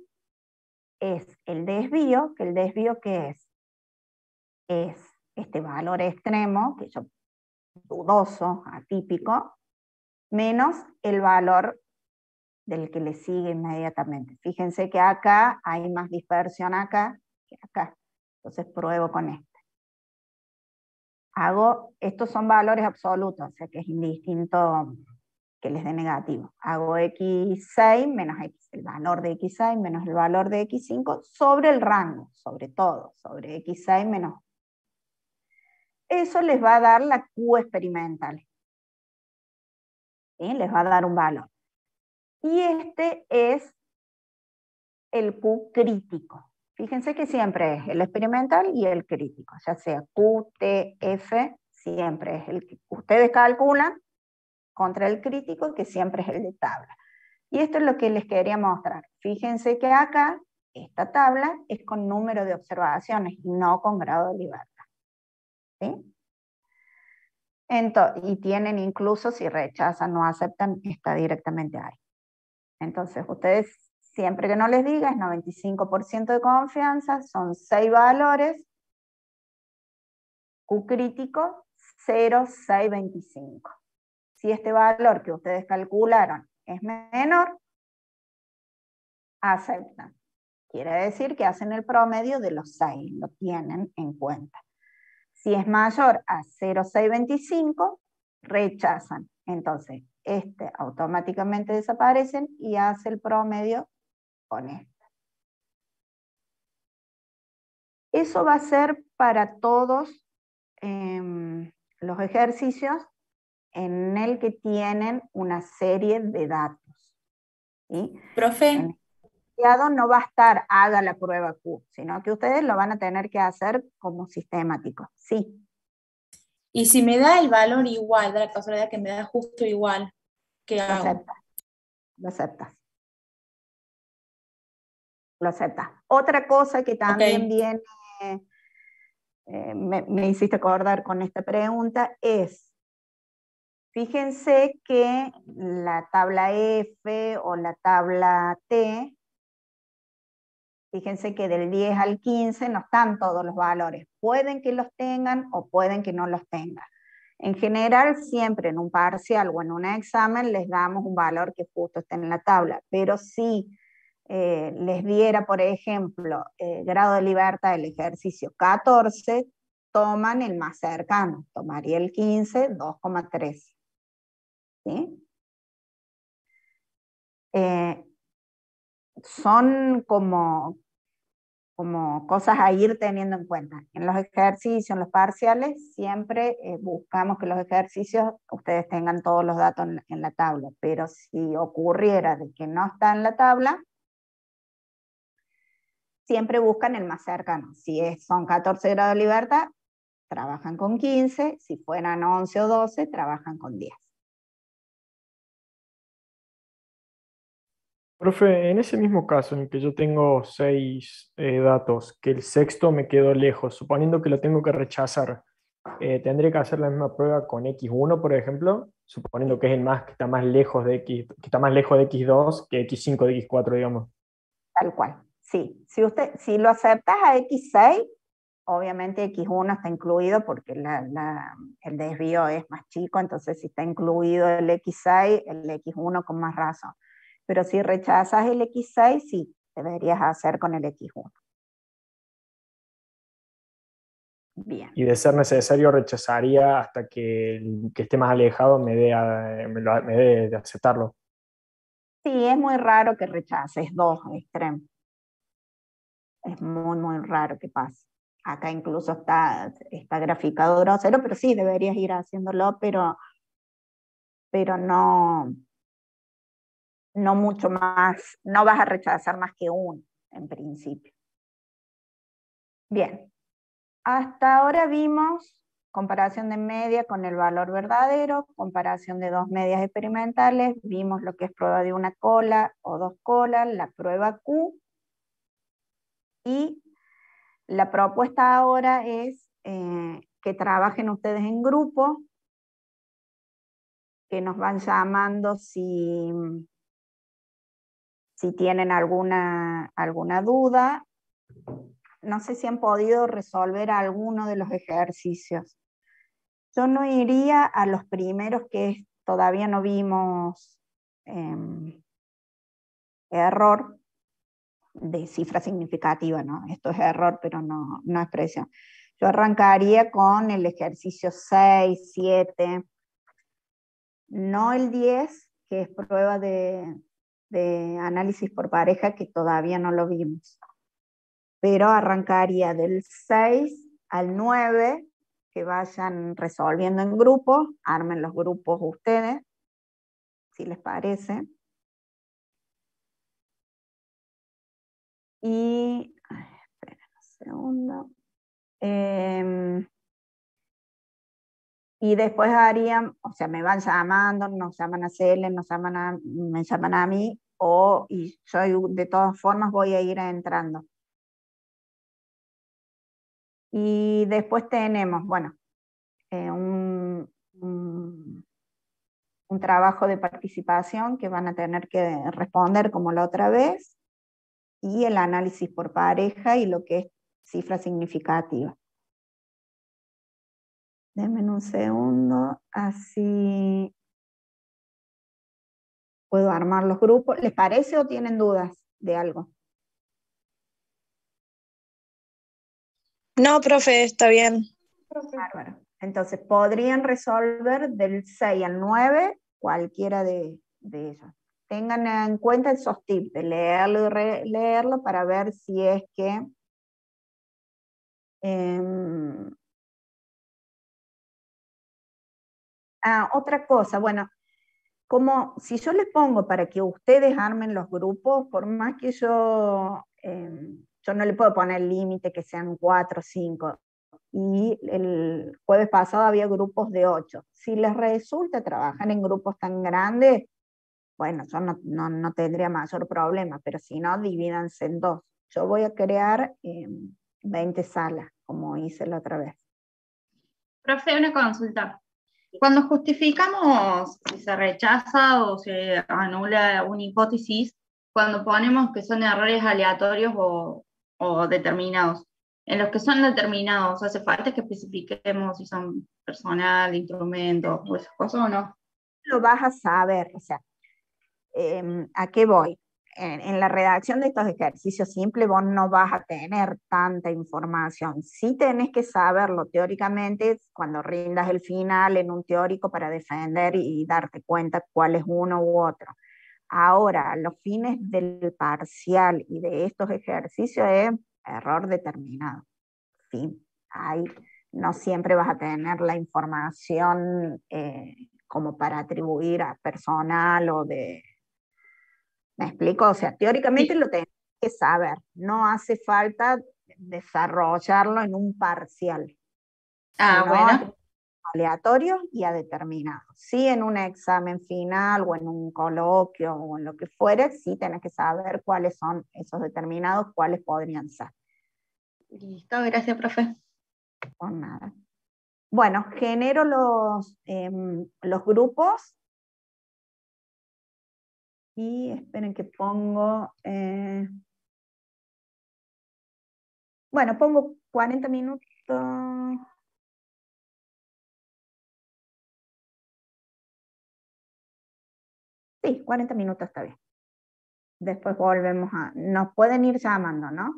Es el desvío, que el desvío ¿qué es? Es este valor extremo, que yo dudoso, atípico, menos el valor del que le sigue inmediatamente. Fíjense que acá hay más dispersión acá que acá. Entonces pruebo con este. Estos son valores absolutos, o sea que es indistinto que les dé negativo. Hago x6 menos x, el valor de x6 menos el valor de x5 sobre el rango, sobre todo, sobre x6 menos. Eso les va a dar la Q experimental. ¿Sí? Les va a dar un valor. Y este es el Q crítico. Fíjense que siempre es el experimental y el crítico, ya sea Q, T, F, siempre es el que ustedes calculan contra el crítico, que siempre es el de tabla. Y esto es lo que les quería mostrar. Fíjense que acá, esta tabla es con número de observaciones, no con grado de libertad. ¿Sí? Entonces, y tienen incluso, si rechazan o aceptan, está directamente ahí. Entonces, ustedes, siempre que no les diga, es 95% de confianza, son 6 valores, Q crítico, 0,625. Si este valor que ustedes calcularon es menor, aceptan. Quiere decir que hacen el promedio de los 6, lo tienen en cuenta. Si es mayor a 0,625, rechazan. Entonces, este automáticamente desaparecen y hace el promedio con este. Eso va a ser para todos los ejercicios en el que tienen una serie de datos. ¿Sí? Profe. En el enunciado no va a estar haga la prueba Q, sino que ustedes lo van a tener que hacer como sistemático. Sí. Y si me da el valor igual, da la casualidad que me da justo igual, ¿qué hago? Lo aceptas. Lo aceptas. Otra cosa que también viene, me hiciste acordar con esta pregunta, es, fíjense que la tabla F o la tabla T, fíjense que del 10 al 15 no están todos los valores. Pueden que los tengan o pueden que no los tengan. En general, siempre en un parcial o en un examen les damos un valor que justo esté en la tabla, pero si les diera, por ejemplo, grado de libertad del ejercicio 14, toman el más cercano, tomaría el 15, 2,3. ¿Sí? Son como cosas a ir teniendo en cuenta. En los ejercicios, en los parciales, siempre buscamos que los ejercicios ustedes tengan todos los datos en la tabla, pero si ocurriera de que no está en la tabla, siempre buscan el más cercano. Si son 14 grados de libertad, trabajan con 15, si fueran 11 o 12, trabajan con 10. Profe, en ese mismo caso en el que yo tengo 6 datos, que el sexto me quedó lejos, suponiendo que lo tengo que rechazar, ¿tendré que hacer la misma prueba con X1, por ejemplo? Suponiendo que es el más que está más lejos de X, que está más lejos de X2 que X5 de X4, digamos. Tal cual, sí. Si lo aceptas a X6, obviamente X1 está incluido porque el desvío es más chico, entonces si está incluido el X6, el X1 con más razón. Pero si rechazas el X6, sí, deberías hacer con el X1. Bien. Y de ser necesario, rechazaría hasta que el que esté más alejado me dé de aceptarlo. Sí, es muy raro que rechaces 2 extremos. Es muy, muy raro que pase. Acá incluso está graficado grosero, pero sí, deberías ir haciéndolo, pero no mucho más, no vas a rechazar más que uno, en principio. Bien, hasta ahora vimos comparación de media con el valor verdadero, comparación de 2 medias experimentales, vimos lo que es prueba de una cola o 2 colas, la prueba Q, y la propuesta ahora es que trabajen ustedes en grupo, que nos van llamando si tienen alguna duda. No sé si han podido resolver alguno de los ejercicios. Yo no iría a los primeros que todavía no vimos error de cifra significativa, ¿no? Esto es error, pero no expresión. Yo arrancaría con el ejercicio 6, 7, no el 10, que es prueba de análisis por pareja, que todavía no lo vimos. Pero arrancaría del 6 al 9, que vayan resolviendo en grupos, armen los grupos ustedes, si les parece. Y, esperen un segundo. Y después harían, o sea, me van llamando, nos llaman a Cele, me llaman a mí, y yo de todas formas voy a ir entrando. Y después tenemos, bueno, un trabajo de participación que van a tener que responder como la otra vez, y el análisis por pareja y lo que es cifra significativa. Denme un segundo, así puedo armar los grupos. ¿Les parece o tienen dudas de algo? No, profe, está bien. Bárbaro. Entonces, podrían resolver del 6 al 9 cualquiera de ellos. Tengan en cuenta esos tips de leerlo y releerlo para ver si es que otra cosa, bueno, como si yo les pongo para que ustedes armen los grupos, por más que yo no le puedo poner límite que sean 4 o 5, y el jueves pasado había grupos de 8. Si les resulta trabajar en grupos tan grandes, bueno, yo no tendría mayor problema, pero si no, divídanse en 2. Yo voy a crear 20 salas, como hice la otra vez. Profe, una consulta. Cuando justificamos si se rechaza o se anula una hipótesis, cuando ponemos que son errores aleatorios o determinados, en los que son determinados, ¿hace falta que especifiquemos si son personal, instrumento o esas cosas o no? Lo vas a saber, o sea, ¿a qué voy? En la redacción de estos ejercicios simples vos no vas a tener tanta información. Sí tenés que saberlo teóricamente cuando rindas el final en un teórico para defender y darte cuenta cuál es uno u otro. Ahora, los fines del parcial y de estos ejercicios es error determinado. Fin. Ahí no siempre vas a tener la información como para atribuir a personal o de... ¿Me explico? O sea, teóricamente Sí. lo tenés que saber. No hace falta desarrollarlo en un parcial, sino Bueno. aleatorios y a determinados. Sí, en un examen final o en un coloquio o en lo que fuere, sí tenés que saber cuáles son esos determinados, cuáles podrían ser. Listo, gracias, profe. Por nada. Bueno, genero los grupos y esperen que pongo... bueno, pongo 40 minutos... Sí, 40 minutos está bien. Después volvemos a... Nos pueden ir llamando, ¿no?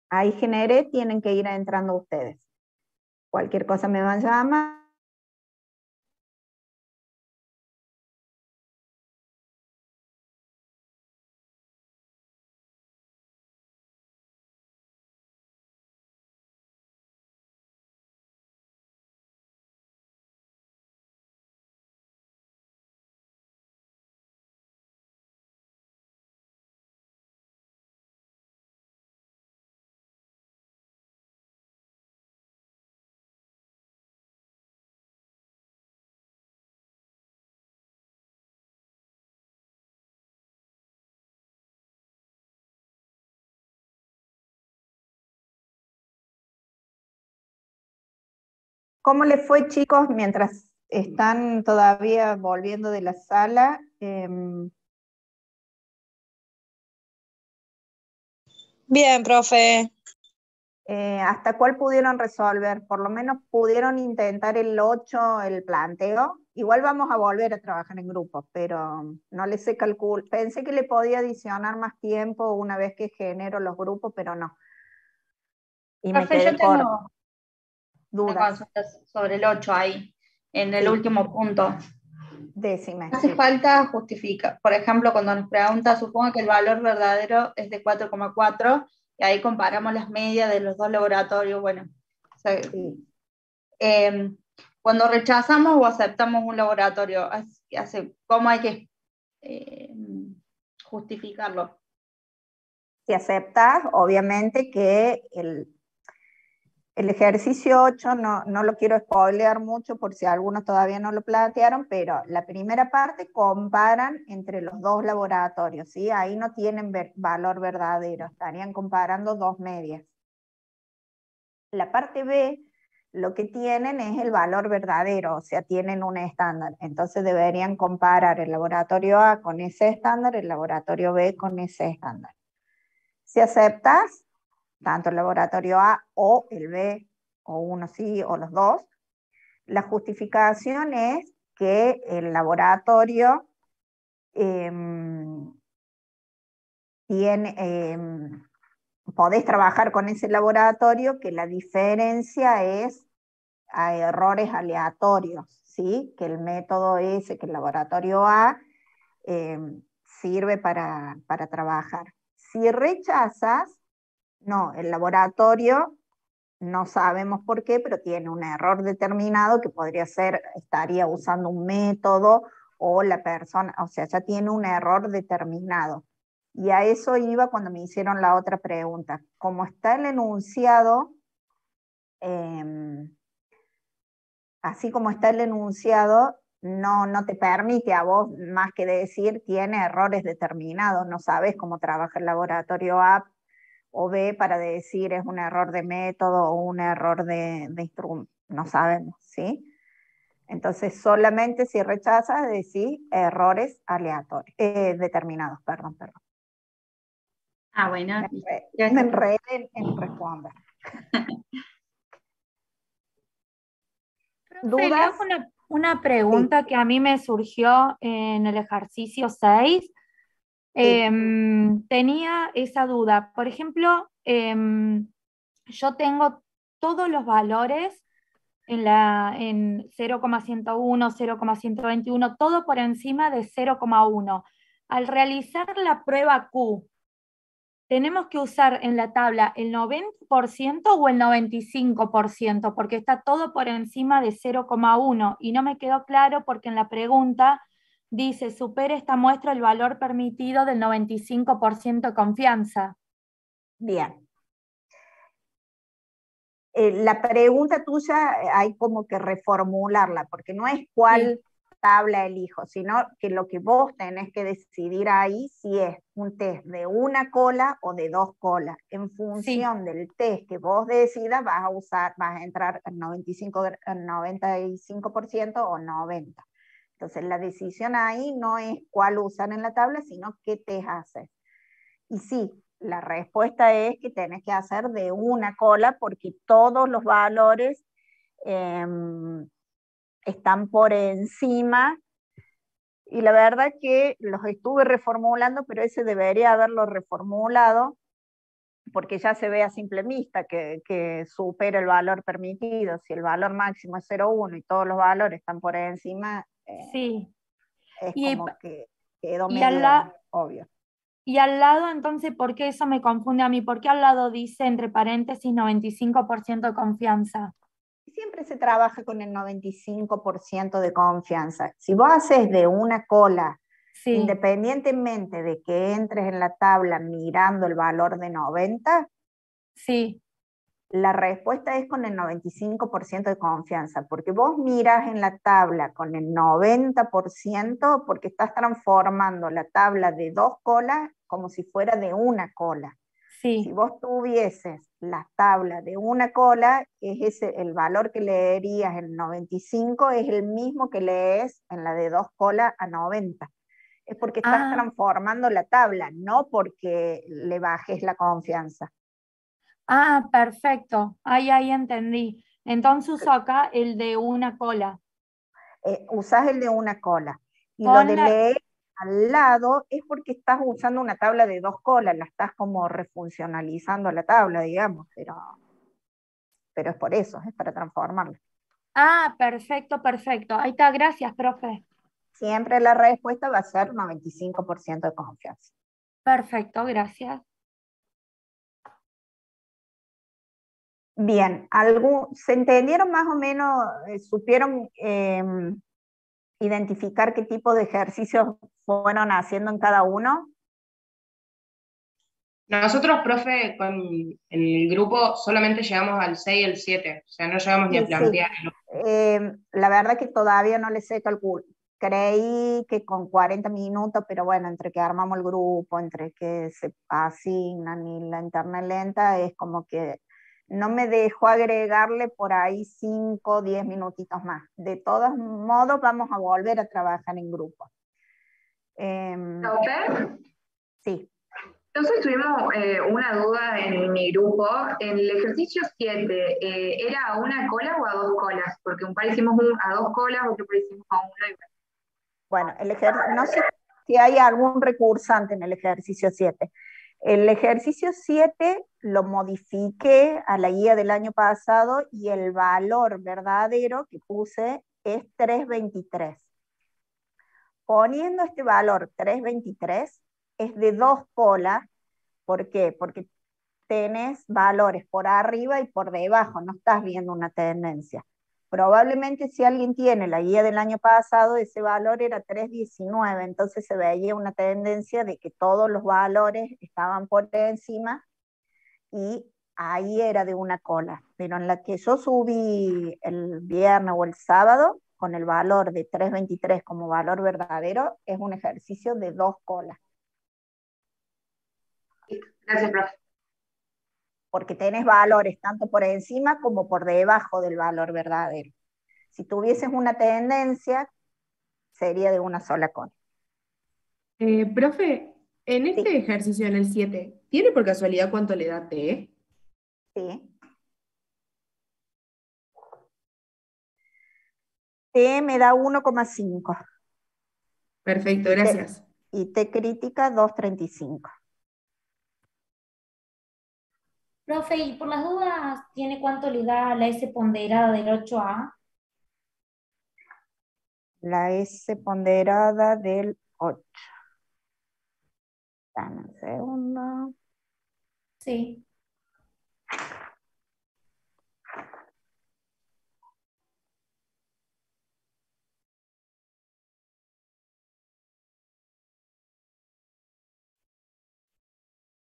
Ahí generé, tienen que ir entrando ustedes. Cualquier cosa me van a llamar. ¿Cómo les fue, chicos, mientras están todavía volviendo de la sala? Bien, profe. ¿Hasta cuál pudieron resolver? Por lo menos pudieron intentar el 8, el planteo. Igual vamos a volver a trabajar en grupos, pero no les sé calcular. Pensé que le podía adicionar más tiempo una vez que genero los grupos, pero no. Y me Profe, quedé corta. Una dudas. consulta sobre el 8 ahí, en el Sí. último punto. Decime. Hace Sí. falta justificar. Por ejemplo, cuando nos pregunta, supongo que el valor verdadero es de 4,4 y ahí comparamos las medias de los dos laboratorios. Bueno, o sea, Sí. cuando rechazamos o aceptamos un laboratorio, ¿cómo hay que justificarlo? Si aceptas, obviamente que el ejercicio 8 no lo quiero spoilear mucho por si algunos todavía no lo plantearon, pero la primera parte comparan entre los dos laboratorios, ¿sí? Ahí no tienen valor verdadero, estarían comparando dos medias. La parte B, lo que tienen es el valor verdadero, o sea, tienen un estándar. Entonces deberían comparar el laboratorio A con ese estándar, el laboratorio B con ese estándar. Si aceptas, tanto el laboratorio A o el B, o uno sí o los dos, la justificación es que el laboratorio podés trabajar con ese laboratorio, que la diferencia es a errores aleatorios, ¿sí? Que el método ese, que el laboratorio A sirve para trabajar. Si rechazas, no, el laboratorio no sabemos por qué, pero tiene un error determinado que podría ser, estaría usando un método o la persona, o sea, ya tiene un error determinado. Y a eso iba cuando me hicieron la otra pregunta. Como está el enunciado, así como está el enunciado, no te permite a vos más que decir tiene errores determinados, no sabes cómo trabaja el laboratorio A o B para decir es un error de método o un error de instrumento, no sabemos, ¿sí? Entonces solamente si rechazas decís errores aleatorios, determinados, perdón. Ah, bueno. Me enredé en responder. Profe, le hago ¿Dudas? una pregunta que a mí me surgió en el ejercicio 6. Tenía esa duda. Por ejemplo, yo tengo todos los valores en 0,101, 0,121, todo por encima de 0,1. Al realizar la prueba Q, ¿tenemos que usar en la tabla el 90% o el 95%? Porque está todo por encima de 0,1 y no me quedó claro porque en la pregunta dice, supera esta muestra el valor permitido del 95% de confianza. Bien. La pregunta tuya hay como que reformularla, porque no es cuál tabla elijo, sino que lo que vos tenés que decidir ahí si es un test de una cola o de dos colas. En función del test que vos decidas, vas a entrar al 95% o 90%. Entonces la decisión ahí no es cuál usar en la tabla, sino qué test haces. Y sí, la respuesta es que tenés que hacer de una cola porque todos los valores están por encima. Y la verdad que los estuve reformulando, pero ese debería haberlo reformulado porque ya se ve a simple vista que supera el valor permitido. Si el valor máximo es 0,1 y todos los valores están por encima, es como que quedó medio obvio. Y al lado, entonces, ¿por qué eso me confunde a mí? ¿Por qué al lado dice, entre paréntesis, 95% de confianza? Siempre se trabaja con el 95% de confianza. Si vos haces de una cola, independientemente de que entres en la tabla mirando el valor de 90, la respuesta es con el 95% de confianza, porque vos miras en la tabla con el 90% porque estás transformando la tabla de dos colas como si fuera de una cola. Si vos tuvieses la tabla de una cola, el valor que leerías en 95 es el mismo que lees en la de dos colas a 90. Es porque estás transformando la tabla, no porque le bajes la confianza. Ah, perfecto. Ahí entendí. Entonces uso acá el de una cola. Usás el de una cola. Y lo de leer al lado es porque estás usando una tabla de dos colas, la estás como refuncionalizando la tabla, digamos, pero pero es por eso, es para transformarlo. Ah, perfecto, perfecto. Ahí está, gracias, profe. Siempre la respuesta va a ser 95% de confianza. Perfecto, gracias. Bien, ¿se entendieron más o menos, supieron identificar qué tipo de ejercicios fueron haciendo en cada uno? Nosotros, profe, en el grupo solamente llegamos al 6 y el 7, o sea, no llegamos ni a Sí, plantear. la verdad que todavía no les sé calcular. Creí que con 40 minutos, pero bueno, entre que armamos el grupo, entre que se asignan y la internet lenta, es como que no me dejó agregarle por ahí 5 o 10 minutitos más. De todos modos, vamos a volver a trabajar en grupo. ¿Profe? Sí. Entonces tuvimos una duda en mi grupo. En el ejercicio 7, ¿era a una cola o a dos colas? Porque un par hicimos a dos colas, otro par hicimos a una. Bueno, no sé si hay algún recursante en el ejercicio 7. El ejercicio 7 lo modifiqué a la guía del año pasado y el valor verdadero que puse es 323. Poniendo este valor 323 es de dos colas. ¿Por qué? Porque tenés valores por arriba y por debajo, no estás viendo una tendencia. Probablemente si alguien tiene la guía del año pasado, ese valor era 319, entonces se veía una tendencia de que todos los valores estaban por encima y ahí era de una cola. Pero en la que yo subí el viernes o el sábado, con el valor de 323 como valor verdadero, es un ejercicio de dos colas. Gracias, profe. Porque tenés valores tanto por encima como por debajo del valor verdadero. Si tuvieses una tendencia, sería de una sola cola. Profe, en este Sí. ejercicio, en el 7, ¿tiene por casualidad cuánto le da T? Sí. T me da 1,5. Perfecto, gracias. Y T crítica 2,35. Profe, y por las dudas, ¿tiene cuánto le da la S ponderada del 8A? La S ponderada del 8. Dame un segundo. Sí.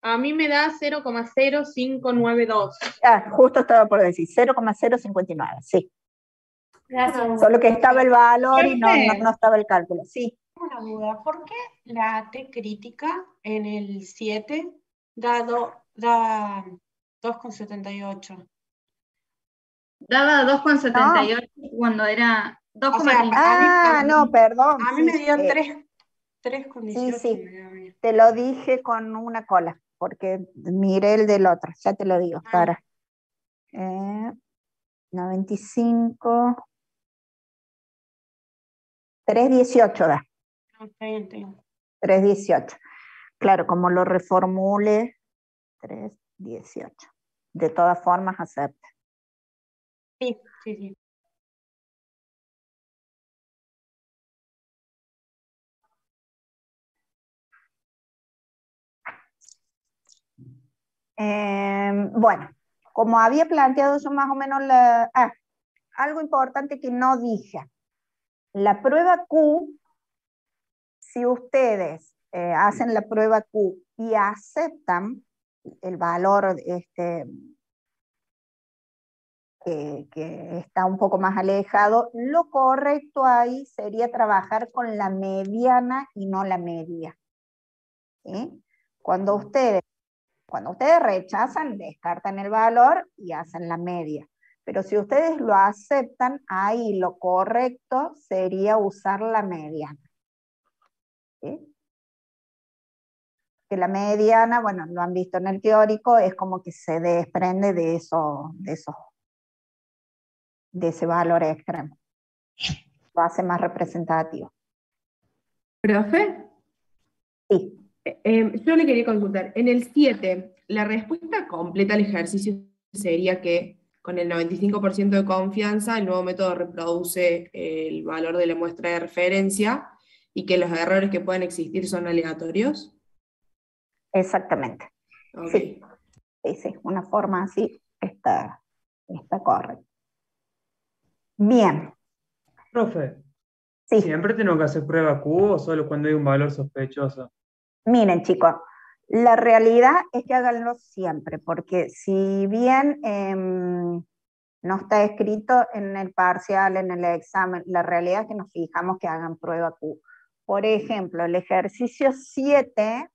A mí me da 0,0592. Justo estaba por decir, 0,059, sí. Gracias. Solo que estaba el valor y no Profe. estaba el cálculo, sí. Una duda, ¿por qué la T crítica en el 7 da 2,78? Daba 2,78 cuando era O sea, 2,30. No, perdón. a mí me dio 3,18. Sí, te lo dije con una cola, porque miré el del otro, ya te lo digo, para 95, 3,18 da. Okay. 3,18. Claro, como lo reformule, 3,18. De todas formas, acepta. Sí. Bueno, como había planteado yo más o menos algo importante que no dije. La prueba Q, si ustedes hacen la prueba Q y aceptan el valor que está un poco más alejado, lo correcto ahí sería trabajar con la mediana y no la media. ¿Sí? Cuando ustedes rechazan, descartan el valor y hacen la media. Pero si ustedes lo aceptan, ahí lo correcto sería usar la mediana. ¿Sí? Que la mediana, bueno, lo han visto en el teórico, es como que se desprende de ese valor extremo. Lo hace más representativo. ¿Profe? Sí. Yo le quería consultar. En el 7, la respuesta completa al ejercicio sería que con el 95% de confianza, el nuevo método reproduce el valor de la muestra de referencia y que los errores que pueden existir son aleatorios. Exactamente. Ok. Sí, sí, una forma así está correcta. Bien, Profe, sí. ¿siempre tengo que hacer prueba Q o solo cuando hay un valor sospechoso? Miren, chicos, la realidad es que háganlo siempre, porque si bien no está escrito en el parcial, en el examen, la realidad es que nos fijamos que hagan prueba Q. Por ejemplo, el ejercicio 7,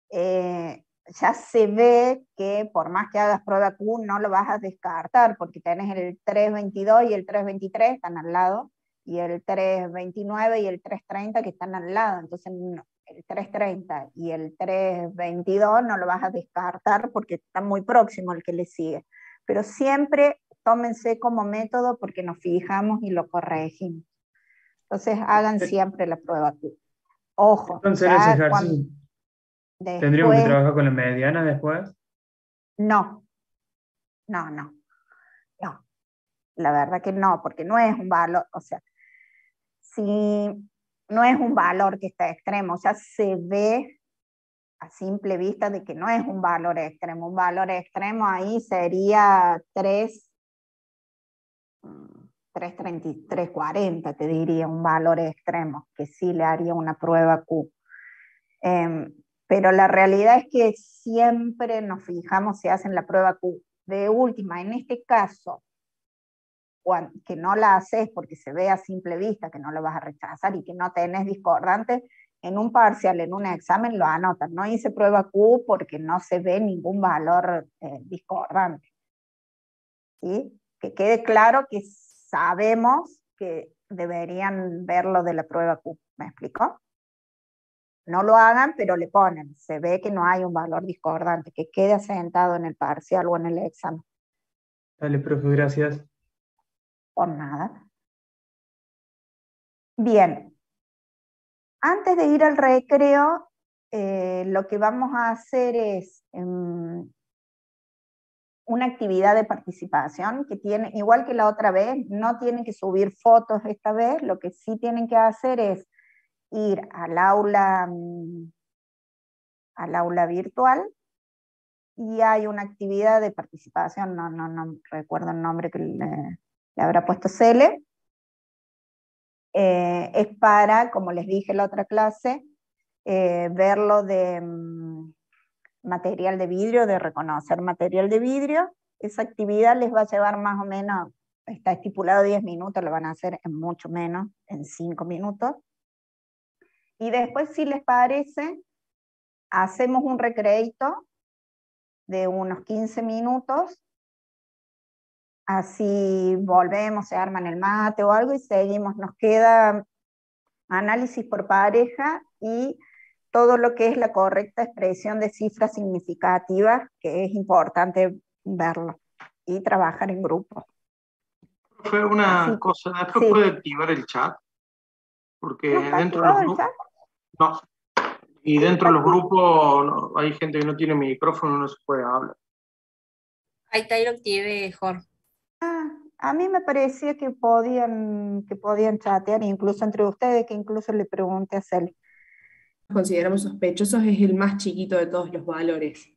ya se ve que por más que hagas prueba Q, no lo vas a descartar, porque tenés el 322 y el 323 están al lado, y el 329 y el 330 que están al lado. Entonces el 330 y el 322 no lo vas a descartar porque está muy próximo al que le sigue. Pero siempre tómense como método porque nos fijamos y lo corregimos. Entonces hagan siempre la prueba Q. Ojo, Entonces, en ese ya ejercicio, ¿tendríamos que después, trabajar con la mediana después? no, no. La verdad que no, porque no es un valor, o sea, si no es un valor que está extremo, o sea, se ve a simple vista de que no es un valor extremo. Un valor extremo ahí sería 340, te diría, un valor extremo, que sí le haría una prueba Q. Pero la realidad es que siempre nos fijamos si hacen la prueba Q. De última, en este caso, que no la haces porque se ve a simple vista que no lo vas a rechazar y que no tenés discordante, en un parcial, en un examen lo anotan. No hice prueba Q porque no se ve ningún valor discordante. ¿Sí? Que quede claro que sabemos que deberían ver lo de la prueba Q. ¿Me explicó? No lo hagan, pero le ponen. Se ve que no hay un valor discordante, que quede asentado en el parcial o en el examen. Dale, profe, gracias. Por nada. Bien. Antes de ir al recreo, lo que vamos a hacer es una actividad de participación que tiene, igual que la otra vez, no tienen que subir fotos esta vez, lo que sí tienen que hacer es ir al aula virtual y hay una actividad de participación, no recuerdo el nombre que le habrá puesto Cele. Es para, como les dije en la otra clase, verlo de material de vidrio, de reconocer material de vidrio. Esa actividad les va a llevar más o menos, está estipulado 10 minutos, lo van a hacer en mucho menos, en 5 minutos. Y después, si les parece, hacemos un recreito de unos 15 minutos, así volvemos, se arman el mate o algo y seguimos. Nos queda análisis por pareja y todo lo que es la correcta expresión de cifras significativas, que es importante verlo, y trabajar en grupo. Fue una cosa, después sí. puede activar el chat, porque ¿No está dentro de activado los el chat? no, y dentro de los grupos hay gente que no tiene micrófono, no se puede hablar. Ahí está, ahí lo activé, Jorge. A mí me parecía que podían chatear incluso entre ustedes, que incluso le pregunté a Cel. Consideramos sospechosos es el más chiquito de todos los valores.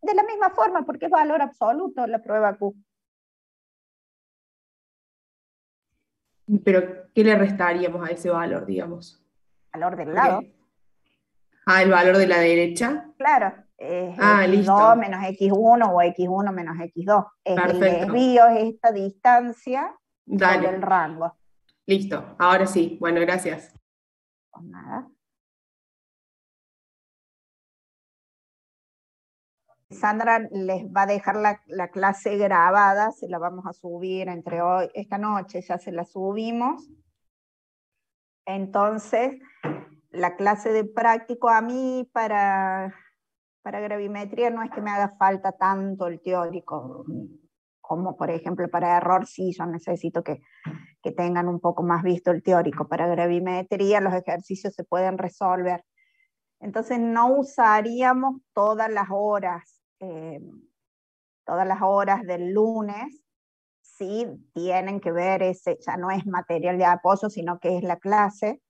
De la misma forma, porque es valor absoluto la prueba Q. Pero, ¿qué le restaríamos a ese valor, digamos? Valor del lado. Ah, el valor de la derecha. Claro, es Ah, X2 listo. menos X1 o X1 menos X2. Es el Perfecto. desvío, es esta distancia Dale. sobre el rango. Listo, ahora sí. Bueno, gracias. Pues nada. Sandra les va a dejar la clase grabada, se la vamos a subir entre hoy, esta noche ya se la subimos. Entonces, la clase de práctico a mí para gravimetría no es que me haga falta tanto el teórico, como por ejemplo para error sí, yo necesito que tengan un poco más visto el teórico. Para gravimetría los ejercicios se pueden resolver. Entonces no usaríamos todas las horas todas las horas del lunes, sí tienen que ver ya no es material de apoyo, sino que es la clase,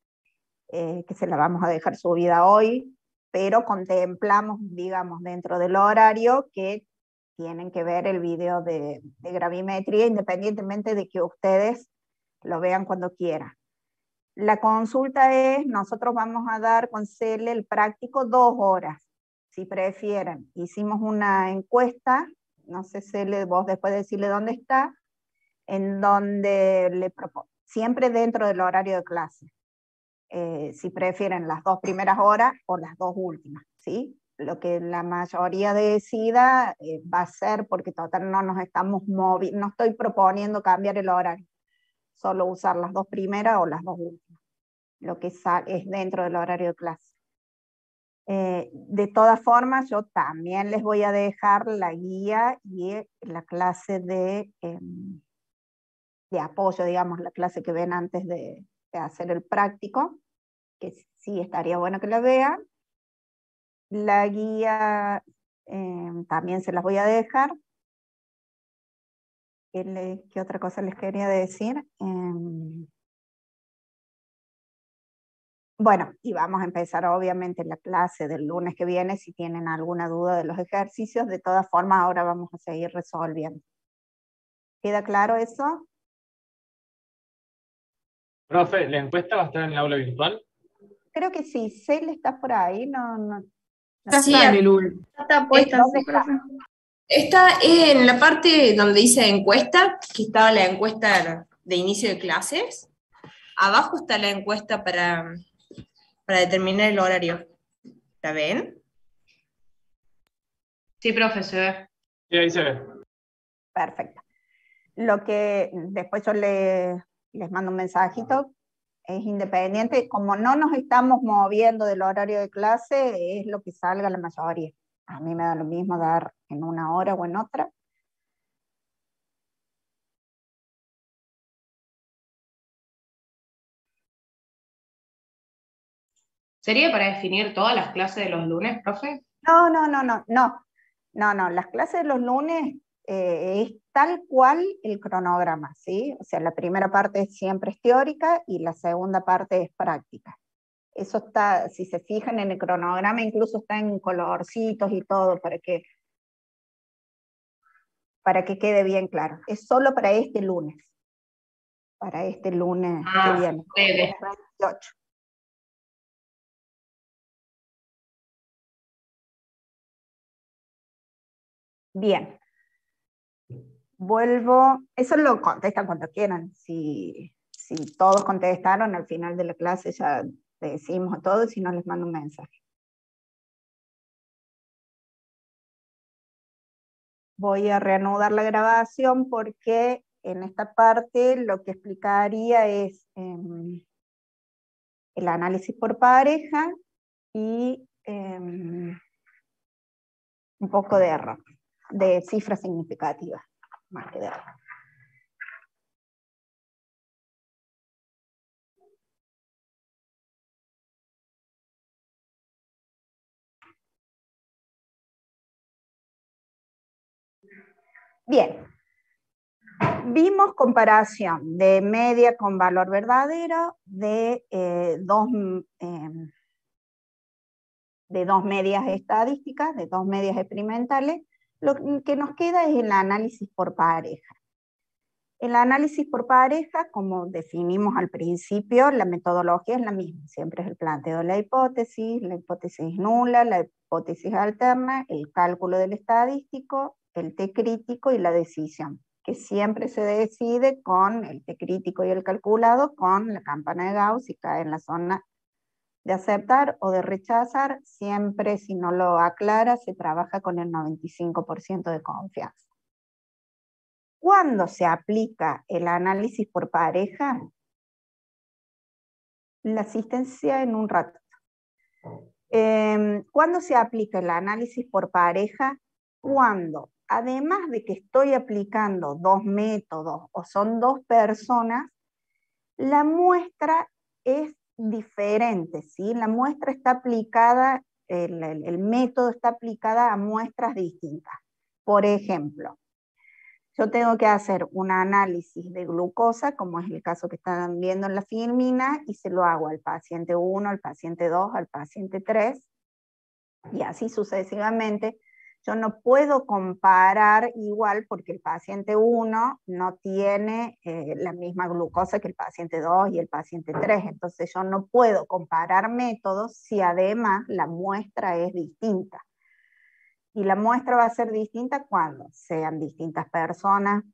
que se la vamos a dejar subida hoy, pero contemplamos, digamos, dentro del horario que tienen que ver el video de gravimetría, independientemente de que ustedes lo vean cuando quieran. La consulta es, nosotros vamos a dar con Cele el práctico 2 horas, si prefieren. Hicimos una encuesta, no sé Cele, vos después de decirle dónde está, en donde le propongo, siempre dentro del horario de clase, si prefieren las 2 primeras horas o las 2 últimas, ¿sí? Lo que la mayoría decida va a ser, porque total no nos estamos moviendo, no estoy proponiendo cambiar el horario, solo usar las 2 primeras o las 2 últimas, lo que es dentro del horario de clase. De todas formas, yo también les voy a dejar la guía y la clase de apoyo, digamos, la clase que ven antes de hacer el práctico, que sí estaría bueno que la vean. La guía también se las voy a dejar. ¿Qué otra cosa les quería decir? Bueno, y vamos a empezar obviamente la clase del lunes que viene, si tienen alguna duda de los ejercicios. De todas formas, ahora vamos a seguir resolviendo. ¿Queda claro eso? Profe, ¿la encuesta va a estar en el aula virtual? Creo que sí. Cele está por ahí, no Sí, está en el Está puesta, ¿Dónde sí, está? profe. Está en la parte donde dice encuesta, que estaba la encuesta de inicio de clases. Abajo está la encuesta para determinar el horario. ¿La ven? Sí, profe, se ve. Sí, ahí se ve. Perfecto. Lo que después yo les mando un mensajito, es independiente, como no nos estamos moviendo del horario de clase, es lo que salga la mayoría. A mí me da lo mismo dar en una hora o en otra. ¿Sería para definir todas las clases de los lunes, profe? No, las clases de los lunes es tal cual el cronograma, ¿sí? O sea, la primera parte siempre es teórica y la segunda parte es práctica. Eso está, si se fijan en el cronograma, incluso está en colorcitos y todo, para que quede bien claro. Es solo para este lunes. Para este lunes que viene. Breve. 28. Bien. Vuelvo, eso lo contestan cuando quieran. Si todos contestaron, al final de la clase ya le decimos a todos, si no les mando un mensaje. Voy a reanudar la grabación porque en esta parte lo que explicaría es el análisis por pareja y un poco de error, de cifras significativas, más que de error. Bien, vimos comparación de media con valor verdadero de dos medias estadísticas, de 2 medias experimentales. Lo que nos queda es el análisis por pareja. El análisis por pareja, como definimos al principio, la metodología es la misma, siempre es el planteo de la hipótesis nula, la hipótesis alterna, el cálculo del estadístico, el T crítico y la decisión, que siempre se decide con el T crítico y el calculado con la campana de Gauss, si cae en la zona de aceptar o de rechazar. Siempre, si no lo aclara, se trabaja con el 95% de confianza. ¿Cuándo se aplica el análisis por pareja? La asistencia en un rato. ¿Cuándo se aplica el análisis por pareja? Cuando, además de que estoy aplicando 2 métodos o son 2 personas, la muestra es diferente, ¿sí? La muestra está aplicada, el método está aplicada a muestras distintas. Por ejemplo, yo tengo que hacer un análisis de glucosa, como es el caso que están viendo en la filmina, y se lo hago al paciente 1, al paciente 2, al paciente 3, y así sucesivamente. Yo no puedo comparar igual porque el paciente 1 no tiene la misma glucosa que el paciente 2 y el paciente 3, entonces yo no puedo comparar métodos si además la muestra es distinta. Y la muestra va a ser distinta cuando sean distintas personas,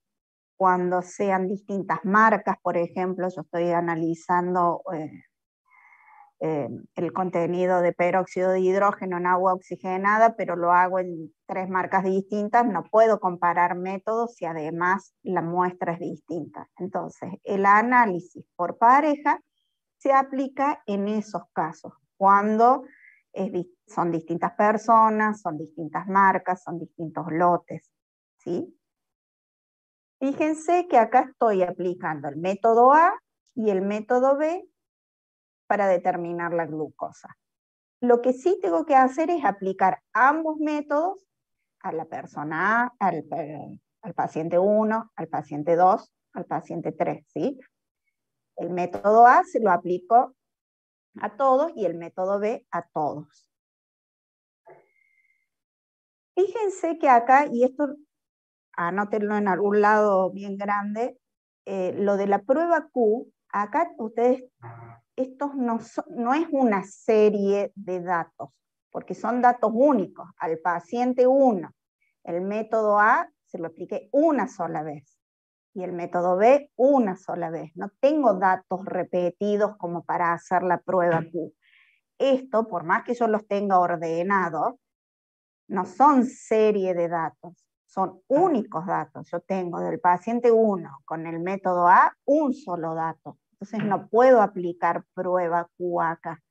cuando sean distintas marcas. Por ejemplo, yo estoy analizando el contenido de peróxido de hidrógeno en agua oxigenada, pero lo hago en 3 marcas distintas. No puedo comparar métodos si además la muestra es distinta. Entonces, el análisis por pareja se aplica en esos casos, cuando son distintas personas, son distintas marcas, son distintos lotes, ¿sí? Fíjense que acá estoy aplicando el método A y el método B para determinar la glucosa. Lo que sí tengo que hacer es aplicar ambos métodos a la persona A, al paciente 1, al paciente 2, al paciente 3, ¿sí? El método A se lo aplico a todos y el método B a todos. Fíjense que acá, y esto anótenlo en algún lado bien grande, lo de la prueba Q, acá ustedes, estos no es una serie de datos, porque son datos únicos. Al paciente 1, el método A se lo apliqué una sola vez, y el método B una sola vez. No tengo datos repetidos como para hacer la prueba Q. Esto, por más que yo los tenga ordenados, no son serie de datos, son únicos datos. Yo tengo del paciente 1 con el método A un solo dato. Entonces no puedo aplicar prueba Q acá,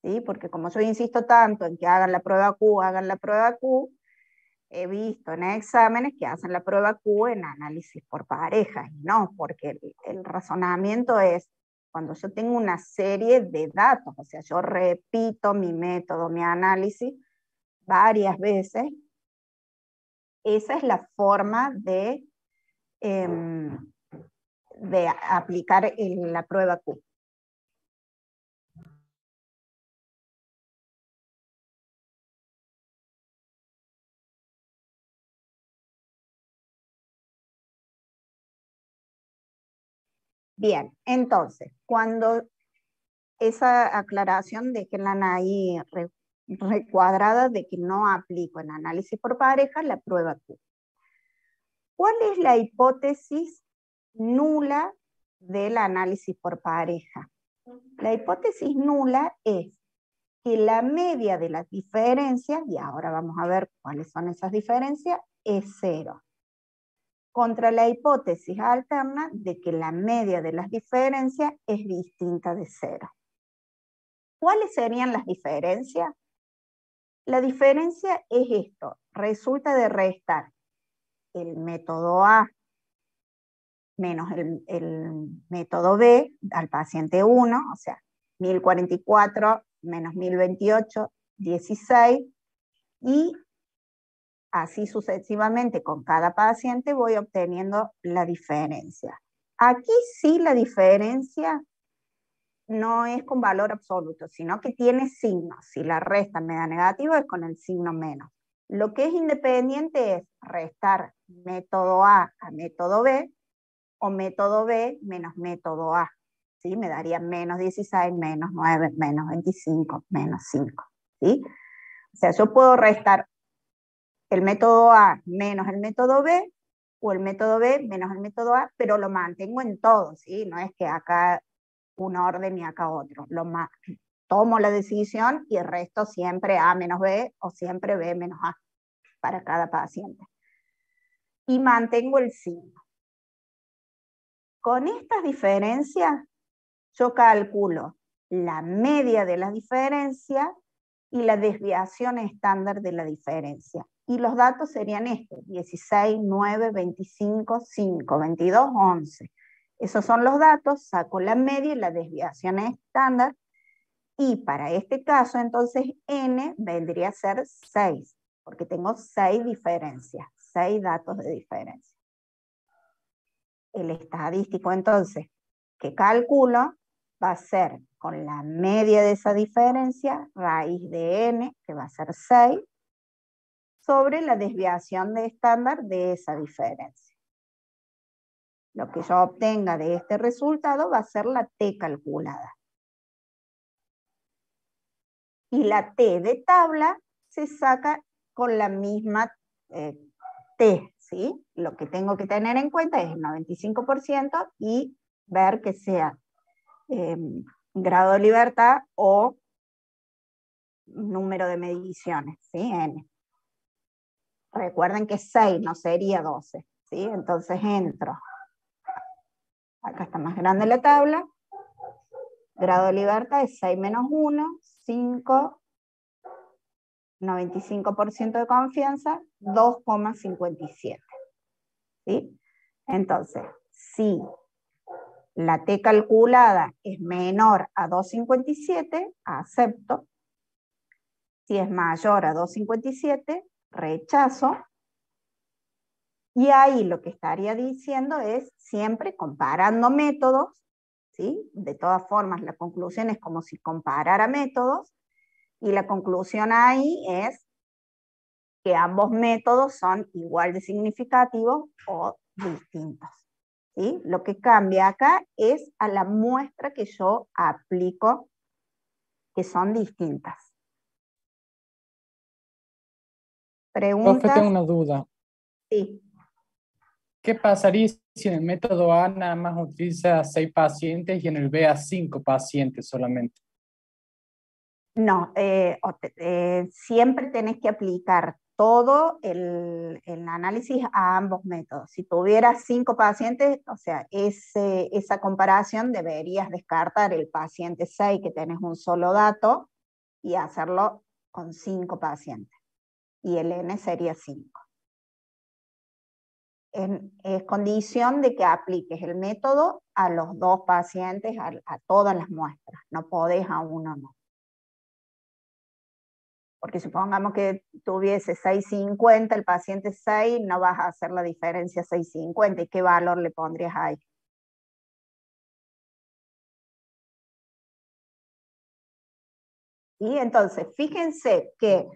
¿sí? Porque como yo insisto tanto en que hagan la prueba Q, he visto en exámenes que hacen la prueba Q en análisis por pareja. Y no, porque el razonamiento es cuando yo tengo una serie de datos, o sea, yo repito mi método, mi análisis varias veces, esa es la forma de aplicar la prueba Q. Bien, entonces, cuando esa aclaración, déjenla ahí recuadrada de que no aplico en análisis por pareja la prueba Q. ¿Cuál es la hipótesis nula del análisis por pareja? La hipótesis nula es que la media de las diferencias, y ahora vamos a ver cuáles son esas diferencias, es 0. Contra la hipótesis alterna de que la media de las diferencias es distinta de 0. ¿Cuáles serían las diferencias? La diferencia es esto, resulta de restar el método A menos el método B al paciente 1, o sea, 1044 menos 1028, 16, y así sucesivamente con cada paciente voy obteniendo la diferencia. Aquí sí la diferencia no es con valor absoluto, sino que tiene signos. Si la resta me da negativo es con el signo menos. Lo que es independiente es restar método A a método B o método B menos método A. ¿Sí? Me daría menos 16, menos 9, menos 25, menos 5. ¿Sí? O sea, yo puedo restar el método A menos el método B o el método B menos el método A, pero lo mantengo en todo, ¿sí? No es que acá un orden y acá otro. Tomo la decisión y el resto siempre A menos B o siempre B menos A para cada paciente. Y mantengo el signo. Con estas diferencias yo calculo la media de la diferencia y la desviación estándar de la diferencia. Y los datos serían estos: 16, 9, 25, 5, 22, 11. Esos son los datos, saco la media y la desviación estándar, y para este caso entonces n vendría a ser 6, porque tengo 6 diferencias, 6 datos de diferencia. El estadístico, entonces, que calculo va a ser con la media de esa diferencia, raíz de n, que va a ser 6, sobre la desviación de estándar de esa diferencia. Lo que yo obtenga de este resultado va a ser la t calculada. Y la t de tabla se saca con la misma t, ¿sí? Lo que tengo que tener en cuenta es el 95% y ver que sea grado de libertad o número de mediciones, ¿sí? N. Recuerden que 6 no sería 12, ¿sí? Entonces entro. Acá está más grande la tabla. Grado de libertad es 6 menos 1, 5, 95% de confianza, 2,57. ¿Sí? Entonces, si la T calculada es menor a 2,57, acepto. Si es mayor a 2,57, rechazo. Y ahí lo que estaría diciendo es siempre comparando métodos, ¿sí? De todas formas, la conclusión es como si comparara métodos, y la conclusión ahí es que ambos métodos son igual de significativos o distintos, ¿sí? Lo que cambia acá es a la muestra que yo aplico, que son distintas. ¿Preguntas? Profe, tengo una duda. Sí. ¿Qué pasaría si en el método A nada más utiliza 6 pacientes y en el B a 5 pacientes solamente? No, siempre tenés que aplicar todo el análisis a ambos métodos. Si tuvieras 5 pacientes, o sea, esa comparación deberías descartar el paciente 6, que tenés un solo dato, y hacerlo con 5 pacientes. Y el N sería 5. Es condición de que apliques el método a los 2 pacientes, a todas las muestras. No podés a uno, no. Porque supongamos que tuviese 6,50, el paciente 6, no vas a hacer la diferencia 6,50. ¿Y qué valor le pondrías ahí? Y entonces, fíjense que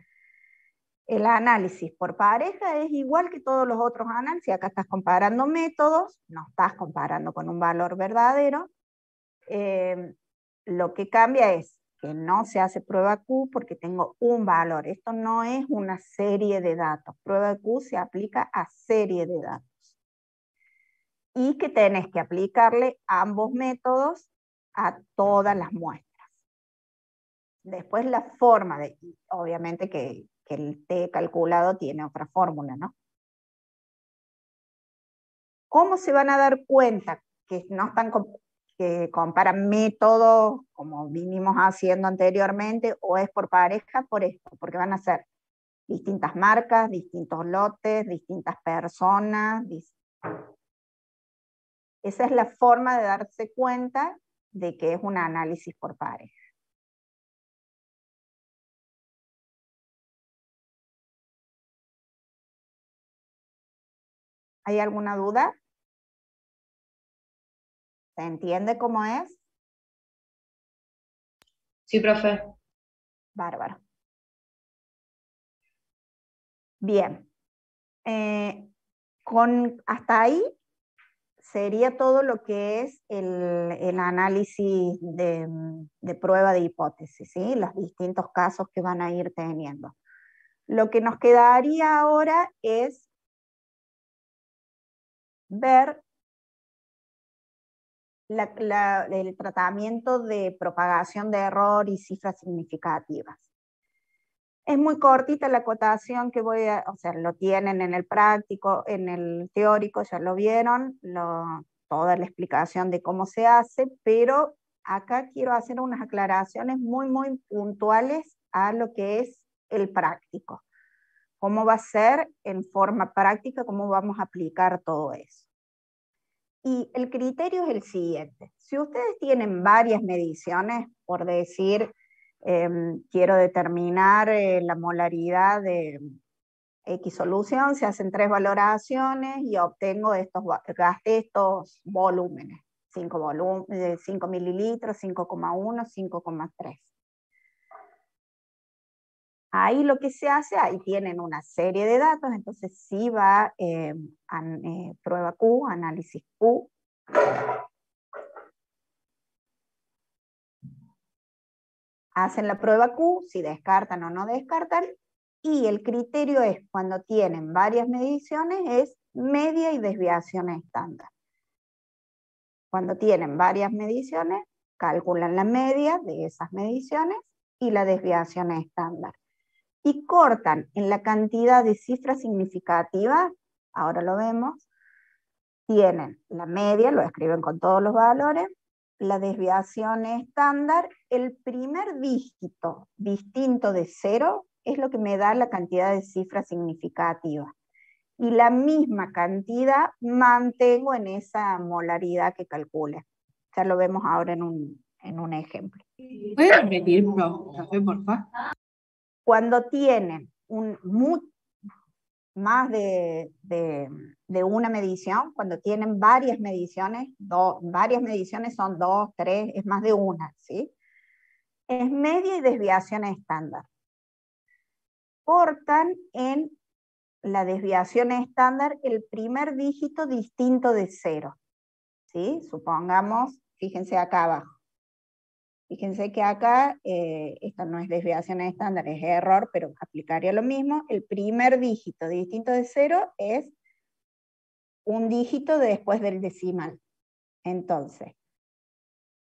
el análisis por pareja es igual que todos los otros análisis. Acá estás comparando métodos, no estás comparando con un valor verdadero. Lo que cambia es que no se hace prueba Q porque tengo un valor. Esto no es una serie de datos. Prueba Q se aplica a serie de datos. Y que tenés que aplicarle ambos métodos a todas las muestras. Después la forma de, obviamente que el T calculado tiene otra fórmula, ¿no? ¿Cómo se van a dar cuenta que no están que comparan métodos como vinimos haciendo anteriormente, o es por pareja? Por esto, porque van a ser distintas marcas, distintos lotes, distintas personas. Esa es la forma de darse cuenta de que es un análisis por pareja. ¿Hay alguna duda? ¿Se entiende cómo es? Sí, profe. Bárbaro. Bien. Hasta ahí sería todo lo que es el análisis de prueba de hipótesis, ¿sí? Los distintos casos que van a ir teniendo. Lo que nos quedaría ahora es ver el tratamiento de propagación de error y cifras significativas. Es muy cortita la acotación que voy a, o sea, lo tienen en el práctico, en el teórico, ya lo vieron, toda la explicación de cómo se hace, pero acá quiero hacer unas aclaraciones muy, muy puntuales a lo que es el práctico. ¿Cómo va a ser en forma práctica? ¿Cómo vamos a aplicar todo eso? Y el criterio es el siguiente. Si ustedes tienen varias mediciones, por decir, quiero determinar la molaridad X solución, se hacen 3 valoraciones y obtengo gasté estos volúmenes. 5 mililitros, 5,1, 5,3. Ahí lo que se hace, ahí tienen una serie de datos, entonces sí va prueba Q, análisis Q. Hacen la prueba Q, si descartan o no descartan, y el criterio es, cuando tienen varias mediciones, es media y desviación estándar. Cuando tienen varias mediciones, calculan la media de esas mediciones y la desviación estándar. Y cortan en la cantidad de cifras significativas, ahora lo vemos, tienen la media, lo escriben con todos los valores, la desviación estándar, el primer dígito distinto de 0 es lo que me da la cantidad de cifras significativas. Y la misma cantidad mantengo en esa molaridad que calcule. Ya lo vemos ahora en un ejemplo. ¿Puede repetir, profe, por favor? Cuando tienen más de una medición, cuando tienen varias mediciones son 2, 3, es más de una, ¿sí? Es media y desviación estándar. Cortan en la desviación estándar el primer dígito distinto de 0, ¿sí? Supongamos, fíjense acá abajo. Fíjense que acá, esta no es desviación estándar, es error, pero aplicaría lo mismo. El primer dígito distinto de 0 es un dígito después del decimal. Entonces,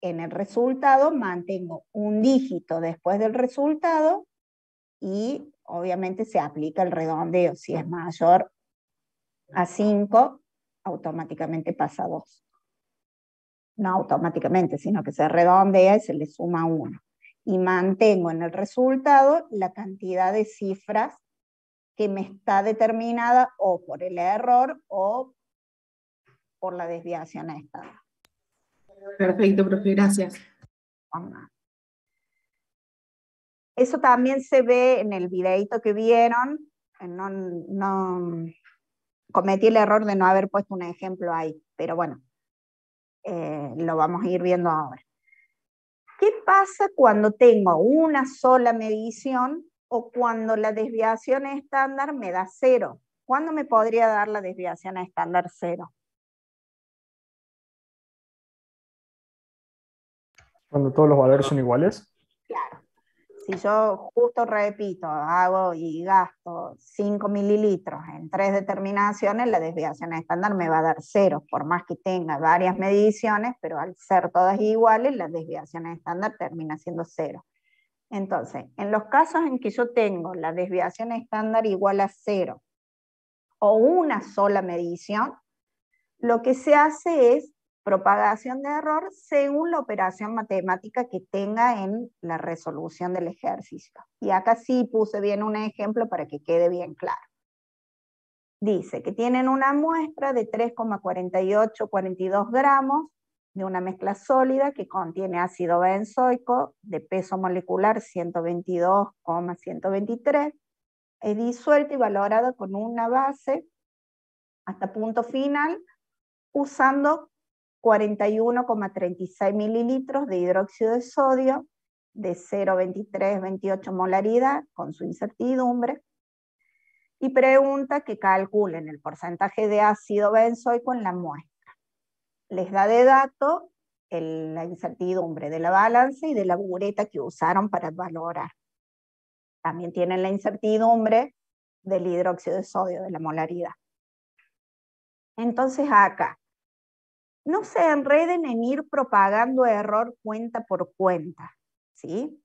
en el resultado mantengo un dígito después del resultado y obviamente se aplica el redondeo. Si es mayor a 5, automáticamente pasa a 2. No automáticamente, sino que se redondea y se le suma 1. Y mantengo en el resultado la cantidad de cifras que me está determinada o por el error o por la desviación estándar. Perfecto, profe, gracias. Eso también se ve en el videito que vieron. No cometí el error de no haber puesto un ejemplo ahí, pero bueno. Lo vamos a ir viendo ahora. ¿Qué pasa cuando tengo una sola medición o cuando la desviación estándar me da 0? ¿Cuándo me podría dar la desviación estándar 0? Cuando todos los valores son iguales. Claro. Si yo justo repito, hago y gasto 5 mililitros en 3 determinaciones, la desviación estándar me va a dar 0, por más que tenga varias mediciones, pero al ser todas iguales, la desviación estándar termina siendo 0. Entonces, en los casos en que yo tengo la desviación estándar igual a 0 o una sola medición, lo que se hace es propagación de error según la operación matemática que tenga en la resolución del ejercicio. Y acá sí puse bien un ejemplo para que quede bien claro. Dice que tienen una muestra de 3,4842 gramos de una mezcla sólida que contiene ácido benzoico de peso molecular 122,123, es disuelta y valorada con una base hasta punto final usando 41,36 mililitros de hidróxido de sodio de 0,2328 molaridad con su incertidumbre, y pregunta que calculen el porcentaje de ácido benzoico en la muestra. Les da de dato la incertidumbre de la balanza y de la bureta que usaron para valorar. También tienen la incertidumbre del hidróxido de sodio, de la molaridad. Entonces acá, no se enreden en ir propagando error cuenta por cuenta, ¿sí?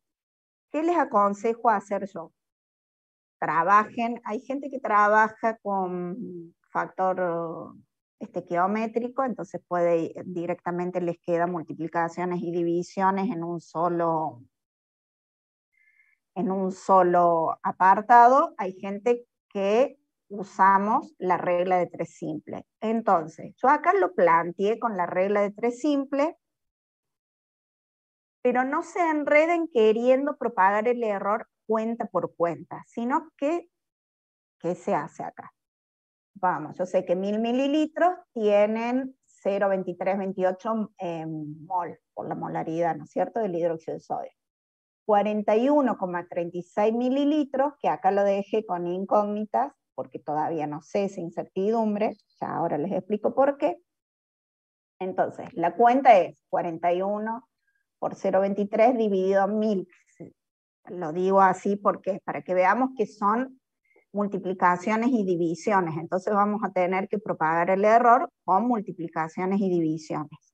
¿Qué les aconsejo hacer yo? Trabajen, hay gente que trabaja con factor estequiométrico, entonces directamente les queda multiplicaciones y divisiones en un solo apartado. Hay gente que usamos la regla de 3 simple. Entonces, yo acá lo planteé con la regla de 3 simple, pero no se enreden queriendo propagar el error cuenta por cuenta, sino que ¿qué se hace acá? Vamos, yo sé que 1000 mililitros tienen 0,2328 mol, por la molaridad, ¿no es cierto?, del hidróxido de sodio. 41,36 mililitros, que acá lo dejé con incógnitas, porque todavía no sé esa incertidumbre, ya ahora les explico por qué. Entonces, la cuenta es 41 por 0,23 dividido en 1000. Lo digo así porque para que veamos que son multiplicaciones y divisiones. Entonces vamos a tener que propagar el error con multiplicaciones y divisiones.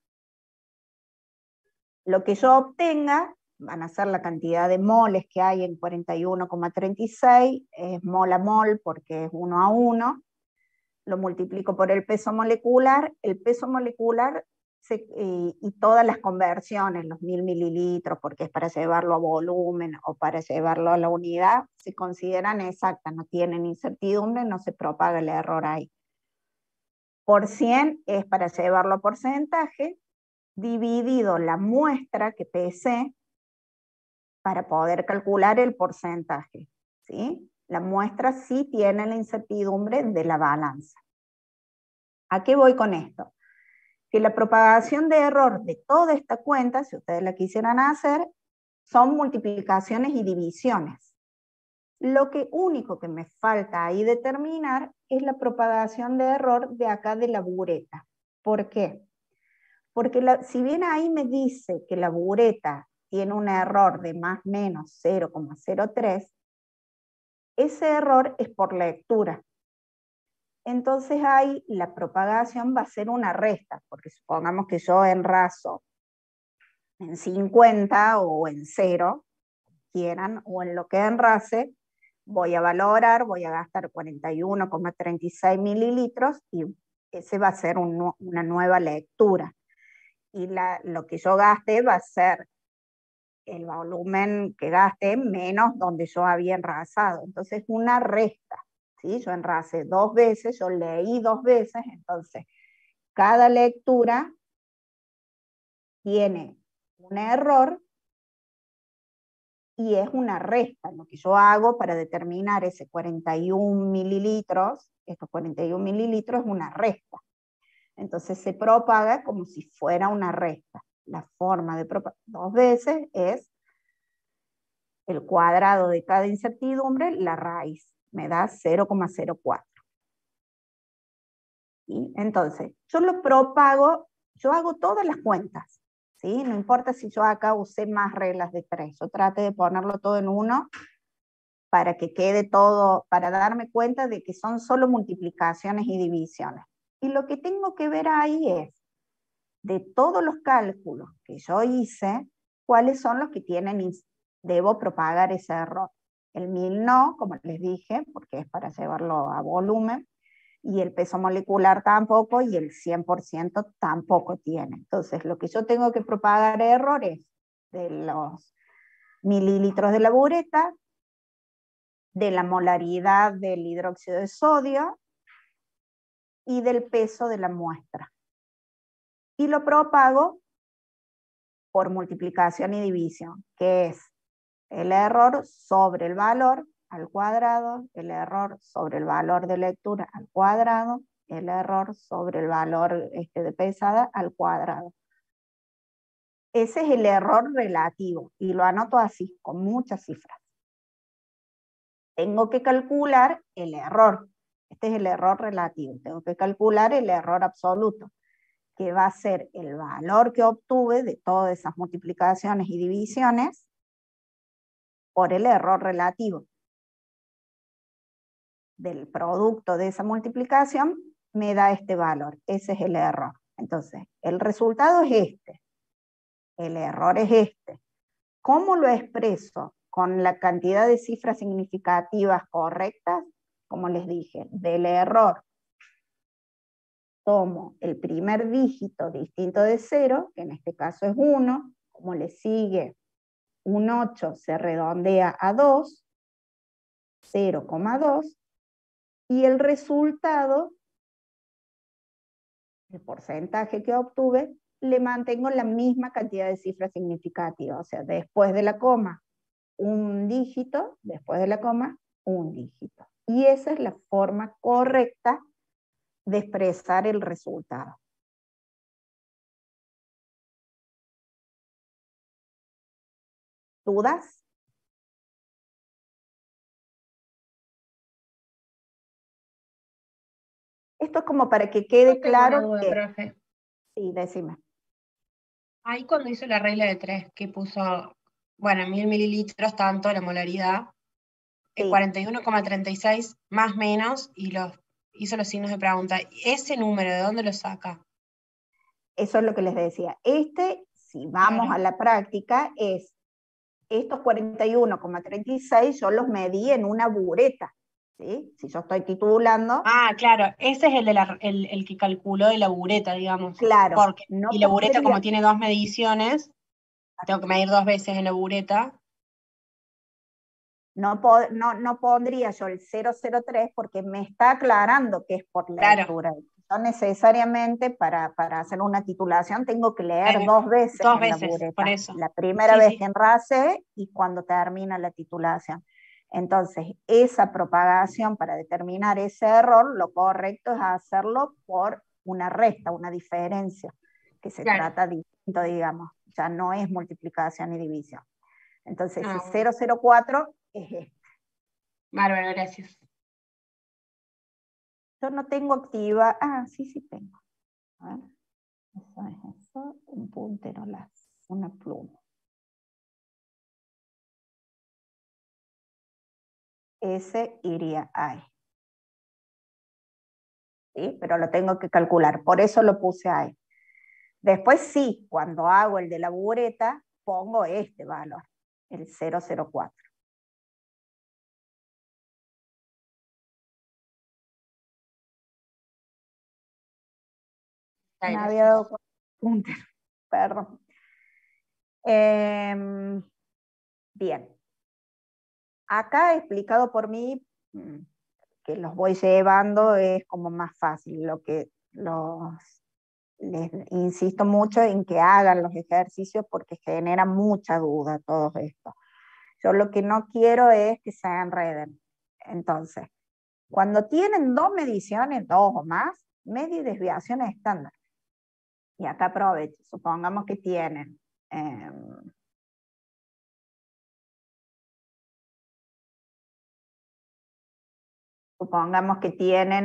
Lo que yo obtenga van a ser la cantidad de moles que hay en 41,36, es mol a mol porque es 1 a 1, lo multiplico por el peso molecular y todas las conversiones, los 1000 mililitros, porque es para llevarlo a volumen o para llevarlo a la unidad, se consideran exactas, no tienen incertidumbre, no se propaga el error ahí. Por 100 es para llevarlo a porcentaje, dividido la muestra que pesé para poder calcular el porcentaje, ¿sí? La muestra sí tiene la incertidumbre de la balanza. ¿A qué voy con esto? Que la propagación de error de toda esta cuenta, si ustedes la quisieran hacer, son multiplicaciones y divisiones. Lo único que me falta ahí determinar es la propagación de error de acá de la bureta. ¿Por qué? Porque si bien ahí me dice que la bureta tiene un error de más o menos 0,03, ese error es por lectura. Entonces ahí la propagación va a ser una resta, porque supongamos que yo enraso en 50 o en 0, quieran, o en lo que enrase, voy a valorar, voy a gastar 41,36 mililitros y ese va a ser una nueva lectura. Y lo que yo gaste va a ser el volumen que gaste menos donde yo había enrasado. Entonces una resta. ¿Sí? Yo enrasé 2 veces, yo leí 2 veces, entonces cada lectura tiene un error y es una resta. Lo que yo hago para determinar ese 41 mililitros, estos 41 mililitros es una resta. Entonces se propaga como si fuera una resta. La forma de propagar 2 veces es el cuadrado de cada incertidumbre, la raíz. Me da 0,04. ¿Sí? Entonces, yo lo propago, yo hago todas las cuentas, ¿sí? No importa si yo acá usé más reglas de 3, yo trate de ponerlo todo en 1 para que quede todo, para darme cuenta de que son solo multiplicaciones y divisiones. Y lo que tengo que ver ahí es, de todos los cálculos que yo hice, cuáles son los que debo propagar ese error. El 1000 no, como les dije, porque es para llevarlo a volumen, y el peso molecular tampoco, y el 100% tampoco tiene. Entonces, lo que yo tengo que propagar errores de los mililitros de la bureta, de la molaridad del hidróxido de sodio, y del peso de la muestra. Y lo propago por multiplicación y división, que es el error sobre el valor al cuadrado, el error sobre el valor de lectura al cuadrado, el error sobre el valor de pesada al cuadrado. Ese es el error relativo, y lo anoto así, con muchas cifras. Tengo que calcular el error. Este es el error relativo. Tengo que calcular el error absoluto, que va a ser el valor que obtuve de todas esas multiplicaciones y divisiones por el error relativo. Del producto de esa multiplicación me da este valor. Ese es el error. Entonces, el resultado es este. El error es este. ¿Cómo lo expreso? Con la cantidad de cifras significativas correctas, como les dije, del error tomo el primer dígito distinto de 0, que en este caso es 1, como le sigue un 8 se redondea a 2, 0,2, y el resultado, el porcentaje que obtuve, le mantengo la misma cantidad de cifras significativas, o sea, después de la coma, un dígito, después de la coma, un dígito. Y esa es la forma correcta de expresar el resultado. ¿Dudas? Esto es como para que quede Yo tengo una claro duda, que... profe. Sí, decime. Ahí cuando hizo la regla de 3, que puso, bueno, 1000 mililitros, tanto la molaridad, Sí. 41,36 más menos, y hizo los signos de pregunta. ¿Ese número de dónde lo saca? Eso es lo que les decía. Si vamos Claro. a la práctica, estos 41,36 yo los medí en una bureta, ¿sí? Si yo estoy titulando. Ah, claro, ese es el que calculó de la bureta, digamos. Claro. Y la bureta, como tiene 2 mediciones, tengo que medir 2 veces en la bureta. No pondría yo el 003 porque me está aclarando que es por lectura. Yo necesariamente para hacer una titulación tengo que leer 2 veces Dos en veces, la bureta. por eso. La primera Sí, vez sí. que enrase y cuando termina la titulación. Entonces, esa propagación para determinar ese error, lo correcto es hacerlo por una resta, una diferencia, que se trata distinto, digamos. Ya no es multiplicación y división. Entonces, Ah, el 004 es este. Bárbaro, gracias. Yo no tengo activa. Ah, sí tengo. A ver. Eso es eso. Un puntero láser. Una pluma. Ese iría ahí. ¿Sí? Pero lo tengo que calcular. Por eso lo puse ahí. Después sí, cuando hago el de la bureta, pongo este valor, el 004. Me había dado cuenta. Perdón. Bien. Acá explicado por mí, que los voy llevando, es como más fácil. Les insisto mucho en que hagan los ejercicios porque genera mucha duda todo esto. Yo lo que no quiero es que se enreden. Entonces, cuando tienen 2 mediciones, 2 o más, media y desviación estándar. Y acá aprovecho, supongamos que tienen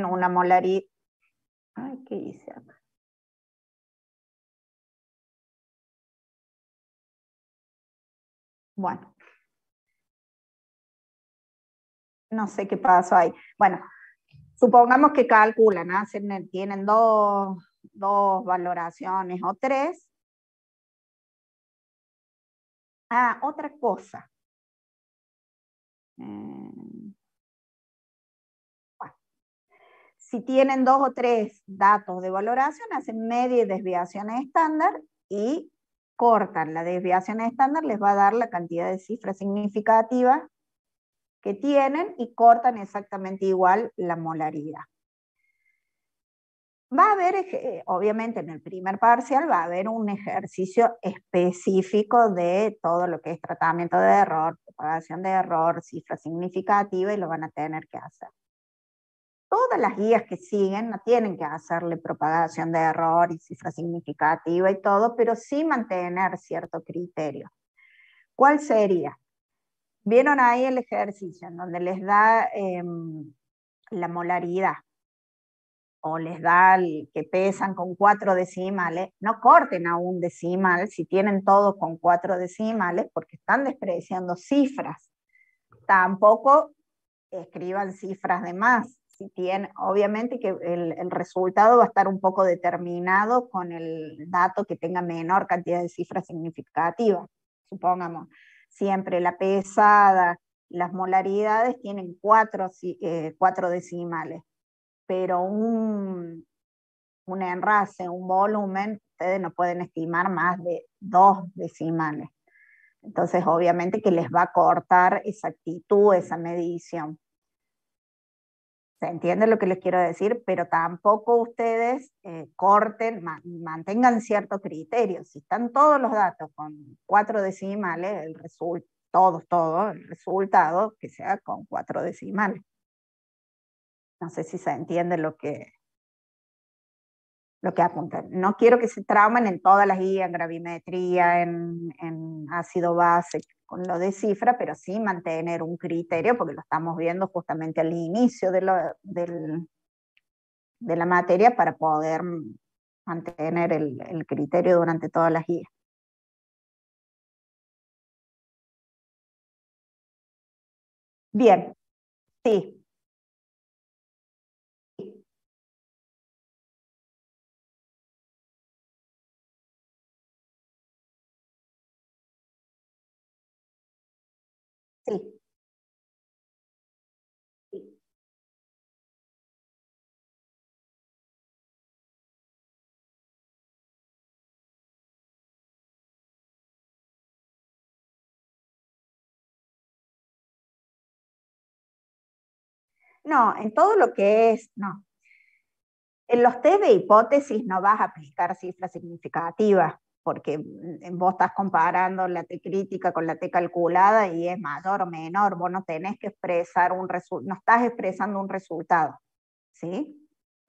una molaridad. Ay, ¿qué hice acá? Bueno. No sé qué pasó ahí. Bueno, supongamos que calculan, tienen dos valoraciones o 3. Ah, otra cosa. Bueno, si tienen 2 o 3 datos de valoración, hacen media y desviación estándar y cortan la desviación estándar, les va a dar la cantidad de cifras significativas que tienen y cortan exactamente igual la molaridad. Va a haber, obviamente en el primer parcial va a haber un ejercicio específico de todo lo que es tratamiento de error, propagación de error, cifra significativa, y lo van a tener que hacer. Todas las guías que siguen no tienen que hacerle propagación de error y cifra significativa y todo, pero sí mantener cierto criterio. ¿Cuál sería? ¿Vieron ahí el ejercicio en donde les da la molaridad? O les da que pesan con 4 decimales, no corten a un decimal si tienen todo con 4 decimales, porque están despreciando cifras. Tampoco escriban cifras de más. Si tienen, obviamente que el resultado va a estar un poco determinado con el dato que tenga menor cantidad de cifras significativas. Supongamos, siempre la pesada, las molaridades tienen 4 decimales. Pero un enrase, un volumen, ustedes no pueden estimar más de 2 decimales. Entonces, obviamente que les va a cortar exactitud esa medición. ¿Se entiende lo que les quiero decir? Pero tampoco ustedes corten, mantengan cierto criterio. Si están todos los datos con 4 decimales, el resultado que sea con 4 decimales. No sé si se entiende lo que apuntan. No quiero que se traumen en todas las guías, en gravimetría, en ácido base, con lo de cifra, pero sí mantener un criterio, porque lo estamos viendo justamente al inicio de la materia, para poder mantener el criterio durante todas las guías. Bien, sí. Sí. Sí. No, en todo lo que es, no. En los test de hipótesis no vas a aplicar cifras significativas, porque vos estás comparando la T crítica con la T calculada y es mayor o menor, vos no tenés que expresar no estás expresando un resultado, ¿sí?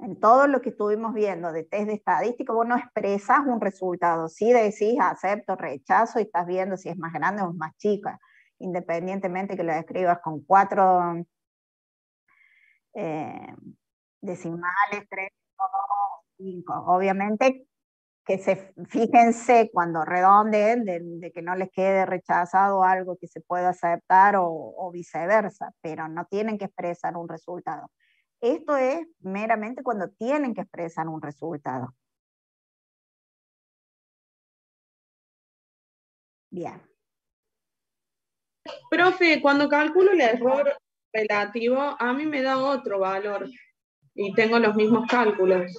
En todo lo que estuvimos viendo de test de estadística, vos no expresas un resultado, sí decís acepto, rechazo, y estás viendo si es más grande o es más chica, independientemente que lo escribas con 4 decimales, 3, 5. Obviamente que fíjense cuando redondeen de que no les quede rechazado algo que se pueda aceptar o viceversa, pero no tienen que expresar un resultado. Esto es meramente cuando tienen que expresar un resultado. Bien. Profe, cuando calculo el error relativo, a mí me da otro valor y tengo los mismos cálculos.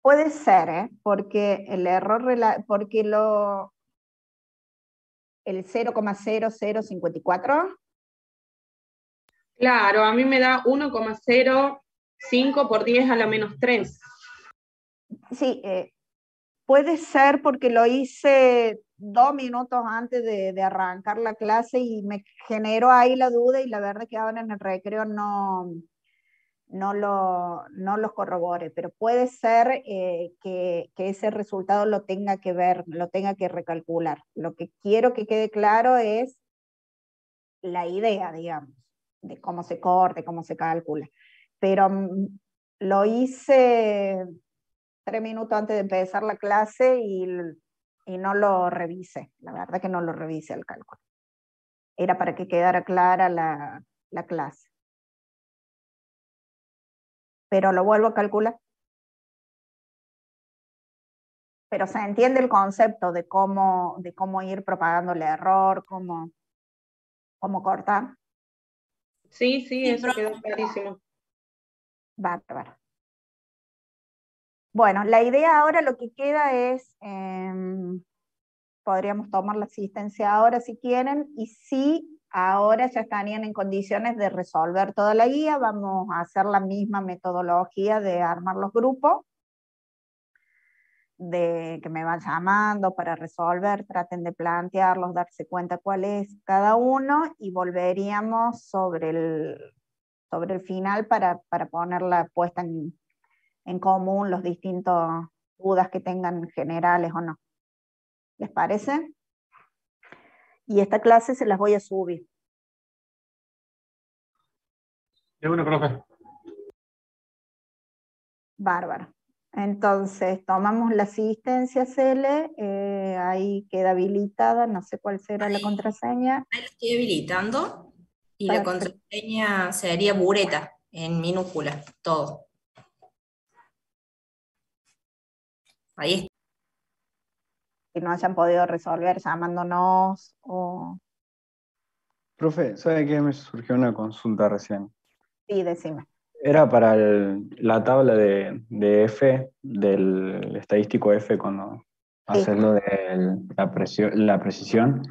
Puede ser, porque el error, porque el 0,0054. Claro, a mí me da 1,05 por 10 a la menos 3. Sí, puede ser porque lo hice 2 minutos antes de arrancar la clase y me generó ahí la duda, y la verdad que ahora en el recreo no los corrobore, pero puede ser que ese resultado lo tenga que ver, lo tenga que recalcular. Lo que quiero que quede claro es la idea, digamos, de cómo se corte, cómo se calcula. Pero lo hice 3 minutos antes de empezar la clase y no lo revisé. La verdad que no lo revisé el cálculo. Era para que quedara clara la clase. Pero lo vuelvo a calcular. Pero se entiende el concepto de cómo ir propagando el error, cómo cortar. Sí, eso quedó clarísimo. Bárbaro. Bueno, la idea ahora lo que queda es, podríamos tomar la asistencia ahora si quieren, y si ahora ya estarían en condiciones de resolver toda la guía, vamos a hacer la misma metodología de armar los grupos, de que me van llamando para resolver, traten de plantearlos, darse cuenta cuál es cada uno, y volveríamos sobre el final para poner la puesta en común los distintos dudas que tengan generales o no. ¿Les parece? Y esta clase se las voy a subir. De una, profe. Bárbaro. Entonces, tomamos la asistencia, Cele, ahí queda habilitada, no sé cuál será la contraseña. Ahí la estoy habilitando y la contraseña sería Bureta, en minúscula, todo. Ahí está. Que no hayan podido resolver llamándonos o... Profe, ¿sabe qué? Me surgió una consulta recién. Sí, decime. Era para la tabla de F, del estadístico F, cuando haces lo de la precisión.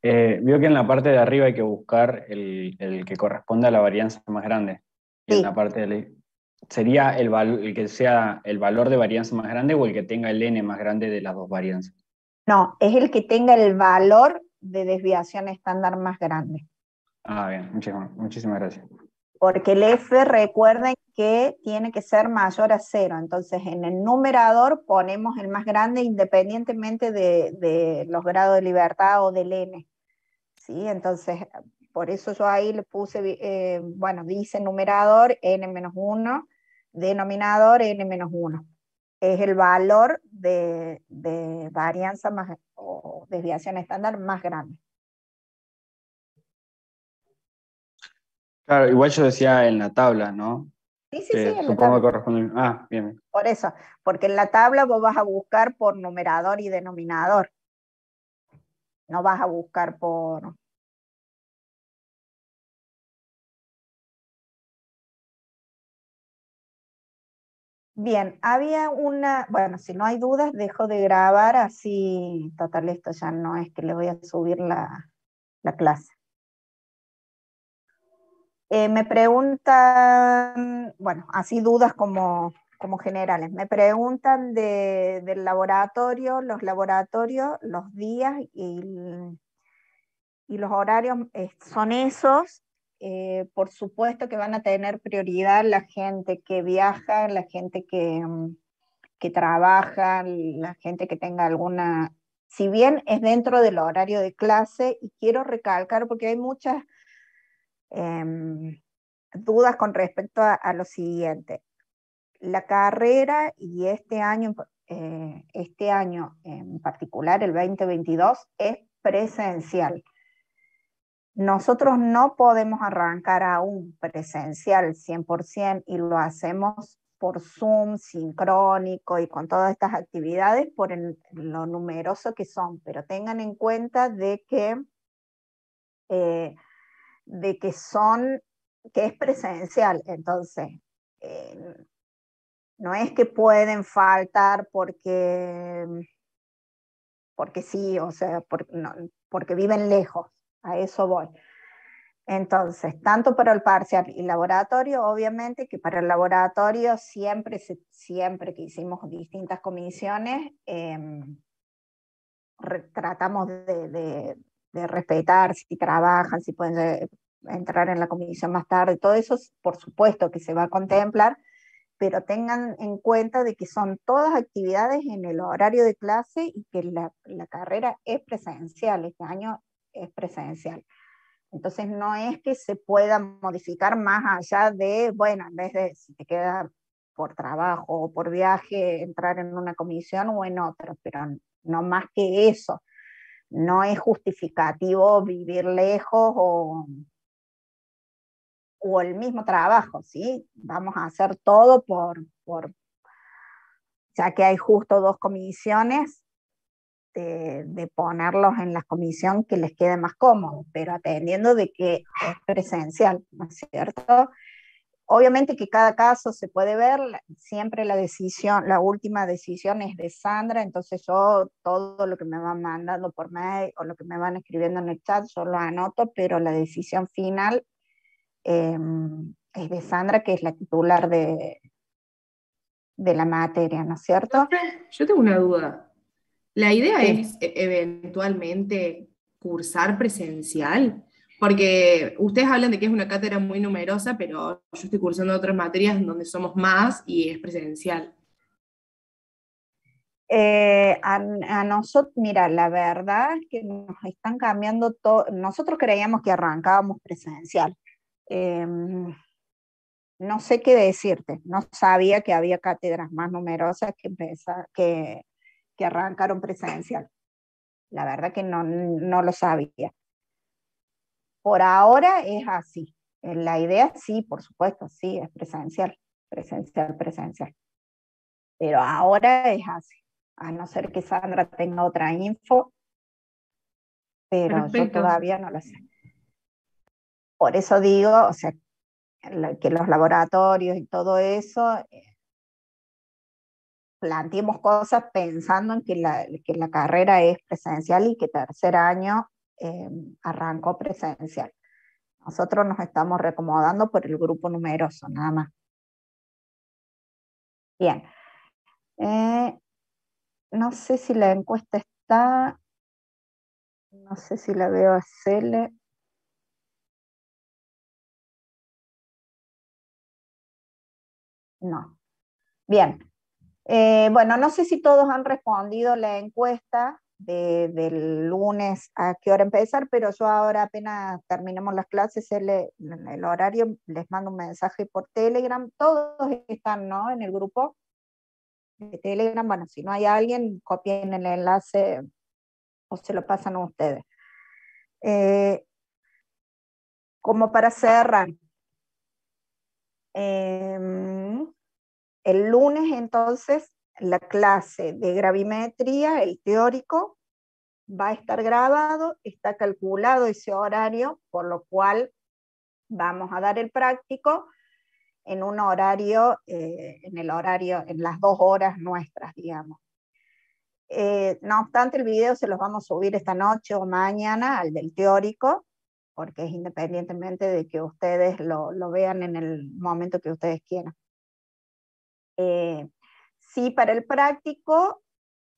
Vio que en la parte de arriba hay que buscar el que corresponde a la varianza más grande. Y en la parte de ¿sería el que sea el valor de varianza más grande o el que tenga el n más grande de las dos varianzas? No, es el que tenga el valor de desviación estándar más grande. Ah, bien, muchísimas gracias. Porque el F, recuerden que tiene que ser mayor a 0, entonces en el numerador ponemos el más grande independientemente de los grados de libertad o del N, ¿sí? Entonces, por eso yo ahí le puse, bueno, dice numerador N-1, denominador N-1. Es el valor de varianza más, o desviación estándar más grande. Claro, igual yo decía en la tabla, ¿no? Sí, sí, sí, en la Supongo tabla. que corresponde. Ah, bien. Por eso, porque en la tabla vos vas a buscar por numerador y denominador. No vas a buscar por... Bien, había una... Bueno, si no hay dudas, dejo de grabar, así, total, esto ya no es que le voy a subir la clase. Me preguntan, bueno, así dudas como generales. Me preguntan del laboratorio, los laboratorios, los días y los horarios son esos. Por supuesto que van a tener prioridad la gente que viaja, la gente que trabaja, la gente que tenga alguna... Si bien es dentro del horario de clase, y quiero recalcar porque hay muchas dudas con respecto a lo siguiente. La carrera y este año en particular, el 2022, es presencial. Nosotros no podemos arrancar aún presencial 100% y lo hacemos por Zoom, sincrónico y con todas estas actividades por lo numeroso que son, pero tengan en cuenta de que es presencial, entonces no es que pueden faltar porque sí, o sea, porque viven lejos, a eso voy. Entonces, tanto para el parcial y laboratorio, obviamente que para el laboratorio siempre que hicimos distintas comisiones, tratamos de respetar si trabajan, si pueden entrar en la comisión más tarde, todo eso por supuesto que se va a contemplar, pero tengan en cuenta de que son todas actividades en el horario de clase y que la carrera es presencial, este año es presencial. Entonces no es que se pueda modificar más allá de, bueno, en vez de si te queda por trabajo o por viaje, entrar en una comisión o en otra, pero no más que eso. No es justificativo vivir lejos o el mismo trabajo, ¿sí? Vamos a hacer todo ya que hay justo 2 comisiones, de ponerlos en la comisión que les quede más cómodo, pero atendiendo de que es presencial, ¿no es cierto? Obviamente que cada caso se puede ver, siempre la última decisión es de Sandra, entonces yo todo lo que me van mandando por mail o lo que me van escribiendo en el chat, yo lo anoto, pero la decisión final es de Sandra, que es la titular de la materia, ¿no es cierto? Yo tengo una duda. ¿La idea Sí. es eventualmente cursar presencial? Porque ustedes hablan de que es una cátedra muy numerosa, pero yo estoy cursando otras materias en donde somos más y es presencial. A nosotros, mira, la verdad es que nos están cambiando todo. Nosotros creíamos que arrancábamos presencial. No sé qué decirte, no sabía que había cátedras más numerosas que arrancaron presencial. La verdad que no lo sabía. Por ahora es así. La idea sí, por supuesto, sí, es presencial, presencial. Pero ahora es así. A no ser que Sandra tenga otra info, pero yo Perfecto. todavía no lo sé. Por eso digo, o sea, que los laboratorios y todo eso, planteemos cosas pensando en que la carrera es presencial y que tercer año arrancó presencial. Nosotros nos estamos reacomodando por el grupo numeroso, nada más. Bien. No sé si la encuesta está, no sé si la veo a Cele. No. Bien. Bueno, no sé si todos han respondido la encuesta del lunes a qué hora empezar, pero yo ahora apenas terminemos las clases, el horario, les mando un mensaje por Telegram. Todos están, ¿no?, en el grupo de Telegram. Bueno, si no hay alguien, copien el enlace o se lo pasan a ustedes. Como para cerrar, el lunes entonces la clase de gravimetría, el teórico, va a estar grabado, está calculado ese horario, por lo cual vamos a dar el práctico en un horario, en las 2 horas nuestras, digamos. No obstante, el video se los vamos a subir esta noche o mañana al del teórico, porque es independientemente de que ustedes lo vean en el momento que ustedes quieran. Sí, para el práctico,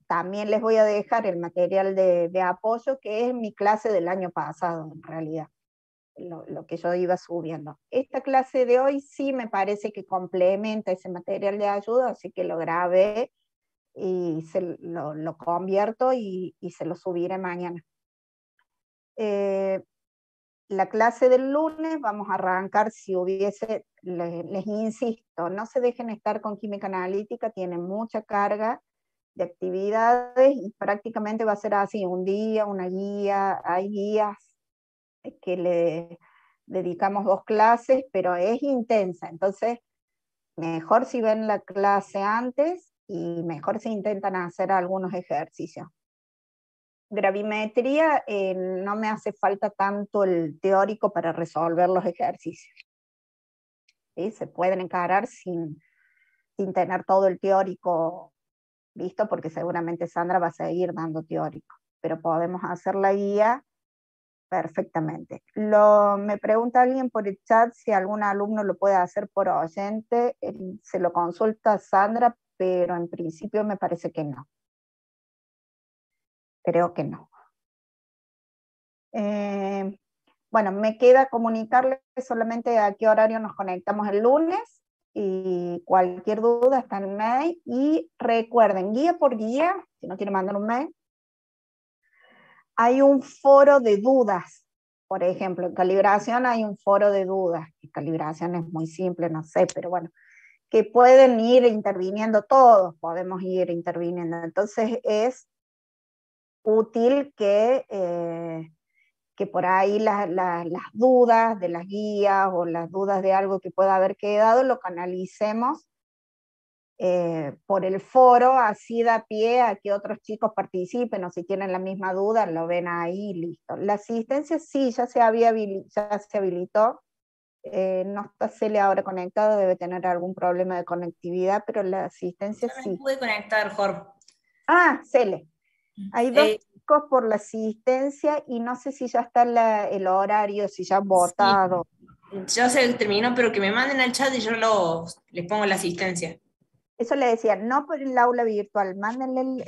también les voy a dejar el material de apoyo, que es mi clase del año pasado, en realidad, lo que yo iba subiendo. Esta clase de hoy sí me parece que complementa ese material de ayuda, así que lo grabé y lo convierto y se lo subiré mañana. La clase del lunes vamos a arrancar, si hubiese, les insisto, no se dejen estar con química analítica, tiene mucha carga de actividades y prácticamente va a ser así, un día, una guía, hay guías que le dedicamos 2 clases, pero es intensa, entonces mejor si ven la clase antes y mejor si intentan hacer algunos ejercicios. Gravimetría, no me hace falta tanto el teórico para resolver los ejercicios. ¿Sí? Se pueden encarar sin tener todo el teórico listo, porque seguramente Sandra va a seguir dando teórico, pero podemos hacer la guía perfectamente. Me pregunta alguien por el chat si algún alumno lo puede hacer por oyente, se lo consulta Sandra, pero en principio me parece que no. Creo que no. Bueno, me queda comunicarles solamente a qué horario nos conectamos el lunes, y cualquier duda está en el mail, y recuerden, guía por guía, si no quieren mandar un mail, hay un foro de dudas. Por ejemplo, en calibración hay un foro de dudas, y calibración es muy simple, no sé, pero bueno, que pueden ir interviniendo todos, podemos ir interviniendo, entonces es útil que por ahí las dudas de las guías o las dudas de algo que pueda haber quedado, lo canalicemos por el foro, así da pie a que otros chicos participen, o si tienen la misma duda, lo ven ahí y listo. La asistencia sí, ya se habilitó, no está Cele ahora conectado, debe tener algún problema de conectividad, pero la asistencia Ya me sí. pude conectar, Jorge. Ah, Cele. Hay 2 chicos por la asistencia y no sé si ya está el horario, si ya han votado. Ya se terminó, pero que me manden al chat y yo les pongo la asistencia. Eso le decía, no por el aula virtual, mándenle,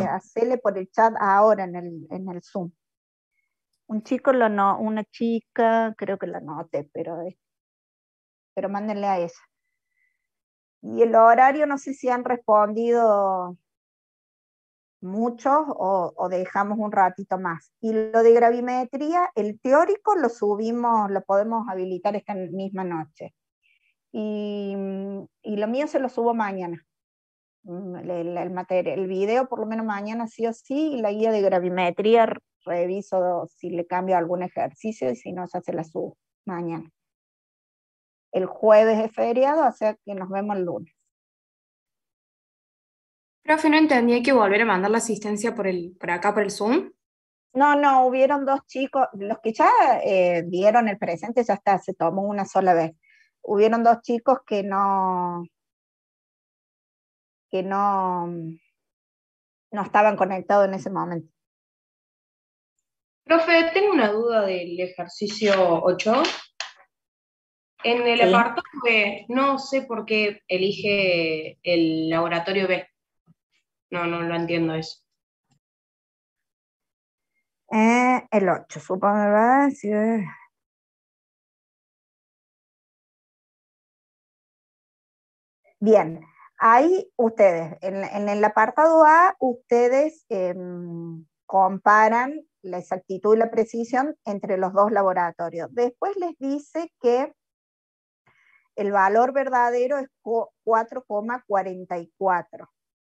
hacele por el chat ahora en el Zoom. Un chico, una chica, creo que la noté, pero mándenle a ella. Y el horario, no sé si han respondido muchos o dejamos un ratito más. Y lo de gravimetría, el teórico lo subimos, lo podemos habilitar esta misma noche. Y lo mío se lo subo mañana. El video por lo menos mañana sí o sí, y la guía de gravimetría reviso si le cambio algún ejercicio y si no ya se la subo mañana. El jueves es feriado, o sea que nos vemos el lunes. Profe, no entendí, hay que volver a mandar la asistencia por acá, por el Zoom. No, hubieron 2 chicos, los que ya dieron el presente ya está, se tomó una sola vez. Hubieron 2 chicos que no estaban conectados en ese momento. Profe, tengo una duda del ejercicio 8. En el Sí. apartado B, no sé por qué elige el laboratorio B. No lo entiendo eso. El 8, supongo, ¿verdad? Sí. Bien, ahí ustedes, en el apartado A, ustedes comparan la exactitud y la precisión entre los dos laboratorios. Después les dice que el valor verdadero es 4,44.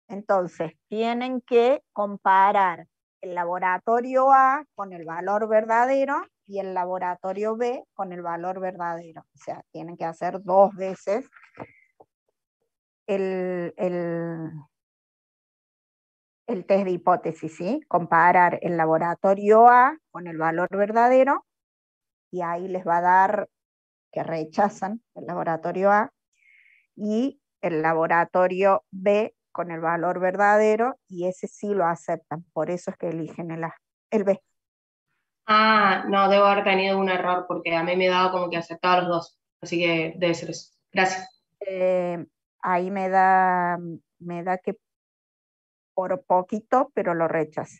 Entonces, tienen que comparar el laboratorio A con el valor verdadero y el laboratorio B con el valor verdadero. O sea, tienen que hacer 2 veces el test de hipótesis, ¿sí? Comparar el laboratorio A con el valor verdadero, y ahí les va a dar que rechazan el laboratorio A, y el laboratorio B con el valor verdadero, y ese sí lo aceptan, por eso es que eligen el B. Ah, no, debo haber tenido un error porque a mí me daba como que aceptaba los dos, así que debe ser eso. Gracias. Ahí me da que por poquito, pero lo rechaza.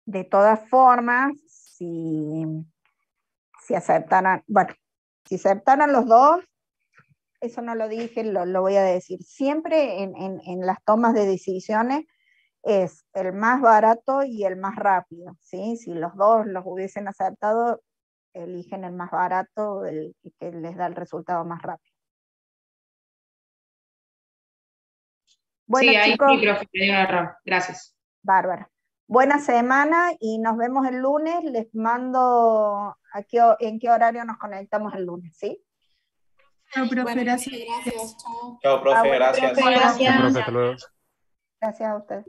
De todas formas, si aceptaran, bueno, si aceptaran los dos, eso no lo dije, lo voy a decir. Siempre en las tomas de decisiones es el más barato y el más rápido, ¿sí? Si los dos los hubiesen aceptado, eligen el más barato, el que les da el resultado más rápido. Bueno, Sí, ahí chicos, sí, profe, me dio un error. Gracias. bárbaro. Buena semana y nos vemos el lunes. Les mando en qué horario nos conectamos el lunes, ¿sí? Chao, profe, Bueno, gracias. gracias. Chao. Chao, profe, bueno, gracias. profe, Gracias, gracias. profe, hasta luego. Gracias a ustedes.